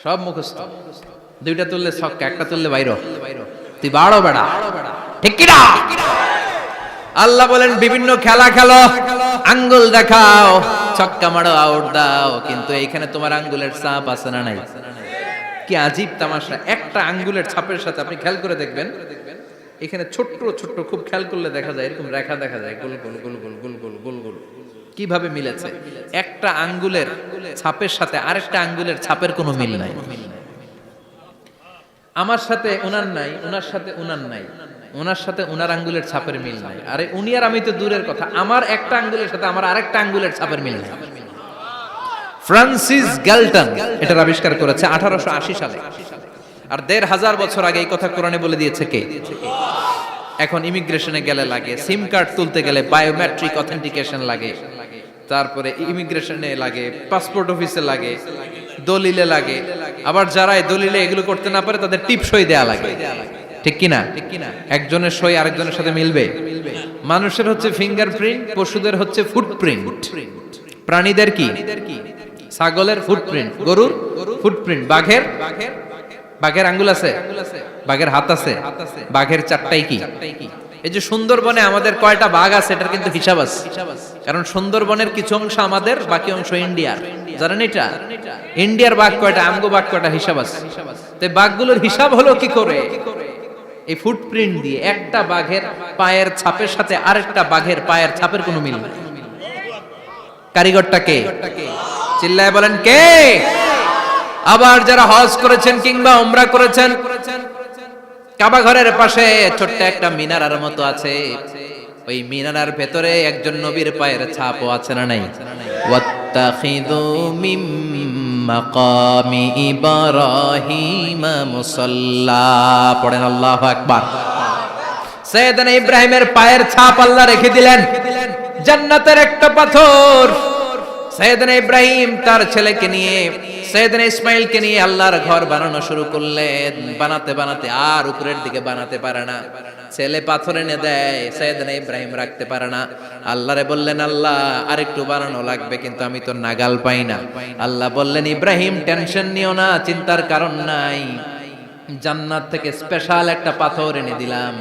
সব মুখস্থ। দুইটা তুললে ছক্কা, একটা তুললে বাইরে। তুই বাড়ো বেড়া, ঠিক কি না? আল্লাহ বলেন বিভিন্ন খেলা খেলো, আঙ্গুল দেখাও, ছক্কা মারো, আউট দাও, কিন্তু এইখানে তোমার আঙ্গুলের ছাপ আছে না নাই? কি আজীব তামাশা! একটা আঙ্গুলের ছাপের সাথে আপনি খেয়াল করে দেখবেন, এখানে ছোট্ট ছোট্ট খুব খেয়াল করলে দেখা যায় এরকম রেখা দেখা যায়, গোল গোল গোল গোল গোল গোল গোল গোল। কিভাবে মিলেছে? একটা আঙ্গুলের ছাপের সাথে আরেকটা আঙ্গুলের ছাপের কোনো মিল নাই। আমার সাথে উনার নাই, উনার সাথে উনার নাই, ওনার সাথে ওনার আঙ্গুলের ছাপের মিল নাই। আরে উনি আর আমি তো দূরের কথা, আমার একটা আঙ্গুলের সাথে আমার আরেকটা আঙ্গুলের ছাপের মিল নাই। ফ্রান্সিস গ্যালটন এটার আবিষ্কার করেছে 1880 সালে। আর 1500 বছর আগে এই কথা কোরআনে বলে দিয়েছে কে? এখন ইমিগ্রেশনে গেলে লাগে, সিম কার্ড তুলতে গেলে বায়োমেট্রিক অথেন্টিকেশন লাগে, তারপরে ইমিগ্রেশনে লাগে, পাসপোর্ট অফিসে লাগে, দলিলে লাগে, আবার যারা এই দলিলে এগুলো করতে না পারে তাদের টিপ সই দেয়া লাগে, ঠিক কিনা? একজনের সই আরেকজনের সাথে মিলবে? মানুষের হচ্ছে ফিঙ্গারপ্রিন্ট, পশুদের হচ্ছে ফুটপ্রিন্ট। প্রাণীদের কি? ছাগলের ফুটপ্রিন্ট, গরুর ফুটপ্রিন্ট, বাঘের আঙ্গুল আছে, বাঘের হাত আছে, বাঘের চারটাই কি? এই যে সুন্দরবনে আমাদের কয়টা বাঘ আছে এটার কিন্তু হিসাব আছে, কারণ সুন্দরবনের কিছু অংশ আমাদের, বাকি অংশ ইন্ডিয়ার। জানেন এটা? ইন্ডিয়ার বাঘ কয়টা, আমগো বাঘ কয়টা, হিসাব আছে। তো বাঘগুলোর হিসাব হলো কি করে? এই ফুটপ্রিন্ট দিয়ে। একটা বাঘের পায়ের ছাপের সাথে আরেকটা বাঘের পায়ের ছাপের কোনো মিল নেই। কারিগরটা কে? চিল্লায় বলেন কে? আবার যারা হজ করেছেন কিংবা উমরা করেছেন, কাবা ঘরের পাশে ছোট্ট একটা মিনারার মতো আছে, ওই মিনারার ভেতরে একজন নবীর পায়ের ছাপও আছে না নাই? ওয়াত্তাখিযু মিম মাকামি ইব্রাহিম মুসাল্লা, পড়েন আল্লাহু আকবার। সাইয়েদনা ইব্রাহিমের পায়ের ছাপ আল্লাহ রেখে দিলেন জান্নাতের একটা পাথর। সাইয়েদনা ইব্রাহিম তার ছেলেকে নিয়ে, সাইয়েদনা ইসমাইলকে নিয়ে আল্লাহর ঘর বানানো শুরু করলেন। বানাতে বানাতে আর উপরের দিকে বানাতে পারে না, ছেলে পাথর এনে দেয়, সাইয়েদনা ইব্রাহিম রাখতে পারে না। আল্লাহরে বললেন, আল্লাহ আরেকটু বানানো লাগবে, কিন্তু আমি তো নাগাল পাই না। আল্লাহ বললেন, ইব্রাহিম টেনশন নিও না, চিন্তার কারণ নাই, জান্নাত থেকে স্পেশাল একটা পাথর এনে দিলাম,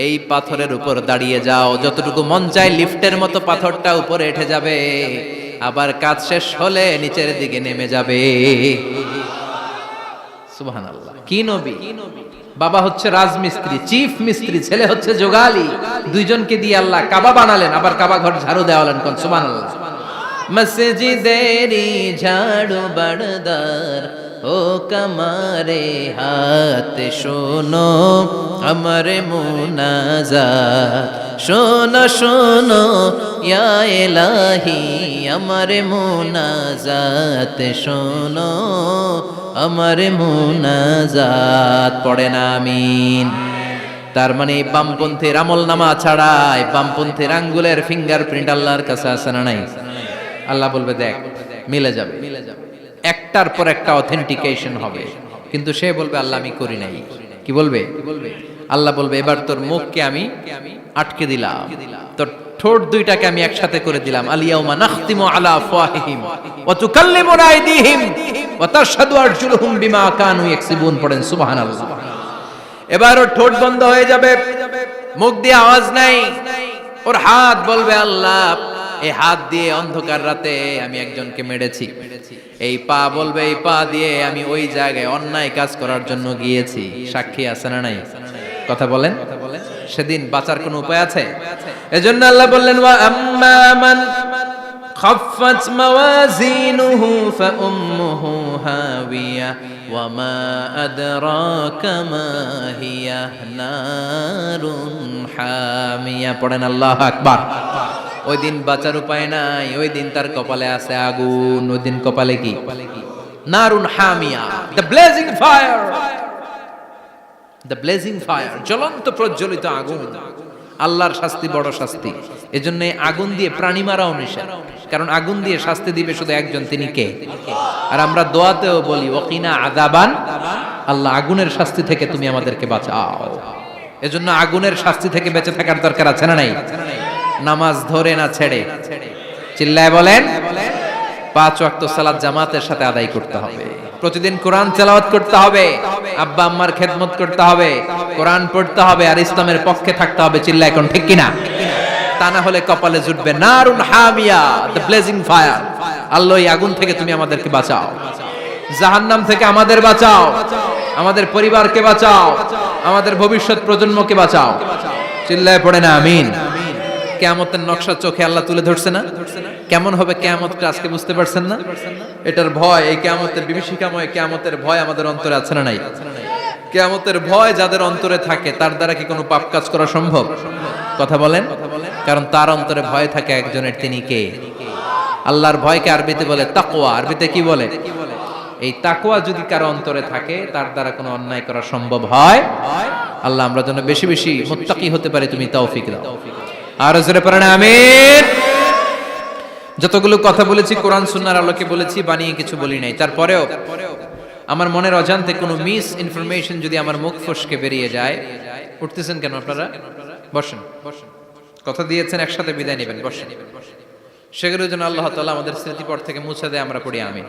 এই পাথরের উপর দাঁড়িয়ে যাও, যতটুকু মন চায় লিফটের মতো পাথরটা উপরে উঠে যাবে, আবার কাজ শেষ হলে নিচের দিকে নেমে যাবে। সুবহানাল্লাহ। কি নবী! বাবা হচ্ছে রাজমিস্ত্রি, চিফ মিস্ত্রি, ছেলে হচ্ছে যোগালী, দুইজনকে দিয়ে আল্লাহ কাবা বানালেন, আবার কাবা ঘর ঝাড়ু দেওয়ালেন। কোন সুবহানাল্লাহ। মসজিদেরি ঝাড়ু বারদার ও কমারে হাত, শোনো আমার মুনাজাত, শোনো শোনো ইয়া ইলাহি আমার মুনাজাত, শোনো আমার মুনাজাত, পড়েন আমিন। তার মানে বামপন্থীর আমল নামা ছাড়াই বামপন্থীর আঙ্গুলের ফিঙ্গারপ্রিন্ট আল্লাহর কাছে আছে না নাই? আল্লাহ বলবে দেখ মিলে যাবে, একটার পর একটা অথেন্টিকেশন হবে, কিন্তু সে বলবে আল্লাহ আমি করি নাই। কি বলবে? আল্লাহ বলবে এবার তোর মুখকে আমি আটকে দিলাম, তোর ঠোঁট দুইটাকে আমি একসাথে করে দিলাম। আলিয়াউমা নাখতিমু আলা আফওয়াহিহিম ওয়া তুকাল্লিমুনা আইদিহিম ওয়া তাশহাদু আরজুলুহুম বিমা কানু ইয়াকসিবুন, পড়েন সুবহানাল্লাহ। এবার ওর ঠোঁট বন্ধ হয়ে যাবে, মুখ দিয়ে আওয়াজ নাই, ওর হাত বলবে আল্লাহ এই হাত দিয়ে অন্ধকার রাতে আমি একজনকে মেরেছি, এই পা বলবে এই পা দিয়ে আমি ওই জায়গায় অন্যায় কাজ করার জন্য গিয়েছি। সাক্ষী আছে না নাই? কথা বলেন। সেদিন বাঁচার কোনো উপায় আছে? এজন্য আল্লাহ বললেন, ওয়া আম্মা মান খাফফাত মাওয়াজিনুহু ফাউম্মুহু হাবিয়া ওয়া মা আদরাকা মা হিয়া নারুন হামিয়া, পড়েন আল্লাহু আকবার। ওই দিন বাঁচার উপায় নাই, ওই দিন তার কপালে আছে আগুন। ওই দিন কপালে কি? নারুন হামিয়া, the blazing fire, the blazing fire, জ্বলন্ত প্রজ্বলিত আগুন। আল্লাহর শাস্তি বড় শাস্তি। এজন্য আগুন দিয়ে প্রাণী মারাও নিষেধ, কারণ আগুন দিয়ে শাস্তি দিবে শুধু একজন, তিনি কে? আর আমরা দোয়াতেও বলি ওয়াকিনা আযাবান, আল্লাহ আগুনের শাস্তি থেকে তুমি আমাদেরকে বাঁচাও। এজন্য আগুনের শাস্তি থেকে বেঁচে থাকার দরকার আছে না নাই? নামাজ ধরে না ছেড়ে, চিল্লায় বলেন, 5 ওয়াক্ত সালাত জামাতের সাথে আদায় করতে হবে, প্রতিদিন কোরআন তেলাওয়াত করতে হবে, আব্বা আম্মার খেদমত করতে হবে, কোরআন পড়তে হবে, আর ইসলামের পক্ষে থাকতে হবে। চিল্লায় কোন ঠিক কিনা? তা না হলে কপালে জুটবে নারুন হামিয়া, দ্য ব্লেজিং ফায়ার। আল্লাহ এই আগুন থেকে তুমি আমাদেরকে বাঁচাও, জাহান্নাম থেকে আমাদের বাঁচাও, আমাদের পরিবারকে বাঁচাও, আমাদের ভবিষ্যৎ প্রজন্মকে বাঁচাও। চিল্লায় পড়ে না আমিন। কিয়ামতের নকশা চোখে আল্লাহ তুলে ধরছে না? কেমন হবে কিয়ামতটা আজকে বুঝতে পারছেন না? এটার ভয়, এই কিয়ামতের বিভীষিকাময় কিয়ামতের ভয় আমাদের অন্তরে আছে না নাই? কিয়ামতের ভয় যাদের অন্তরে থাকে তার দ্বারা কি কোনো পাপ কাজ করা সম্ভব? কথা বলেন। কারণ তার অন্তরে ভয় থাকে একজনের, তিনি কে? আল্লাহর ভয়কে আরবিতে বলে তাকওয়া। আরবিতে কি বলে? এই তাকওয়া যদি কারো অন্তরে থাকে তার দ্বারা কোনো অন্যায় করা সম্ভব হয়। আল্লাহ আমরা যেন বেশি বেশি মুত্তাকি হতে পারি, তুমি তৌফিক দাও। আর জোরে পড়েন আমিন। যতগুলো কথা বলেছি কোরআন সুন্নাহর আলোকে বলেছি, বানিয়ে কিছু বলি নাই। তারপরেও আমার মনের অজান্তে কোনো মিস ইনফরমেশন যদি আমার মুখ ফসকে বেরিয়ে যায়, উঠতেছেন কেন আপনারা? বসেন, কথা দিয়েছেন একসাথে বিদায় নেবেন, বসেন। সেগুলো যেন আল্লাহ তাআলা আমাদের স্মৃতিপট থেকে মুছে দেয়, আমরা পড়ি আমিন।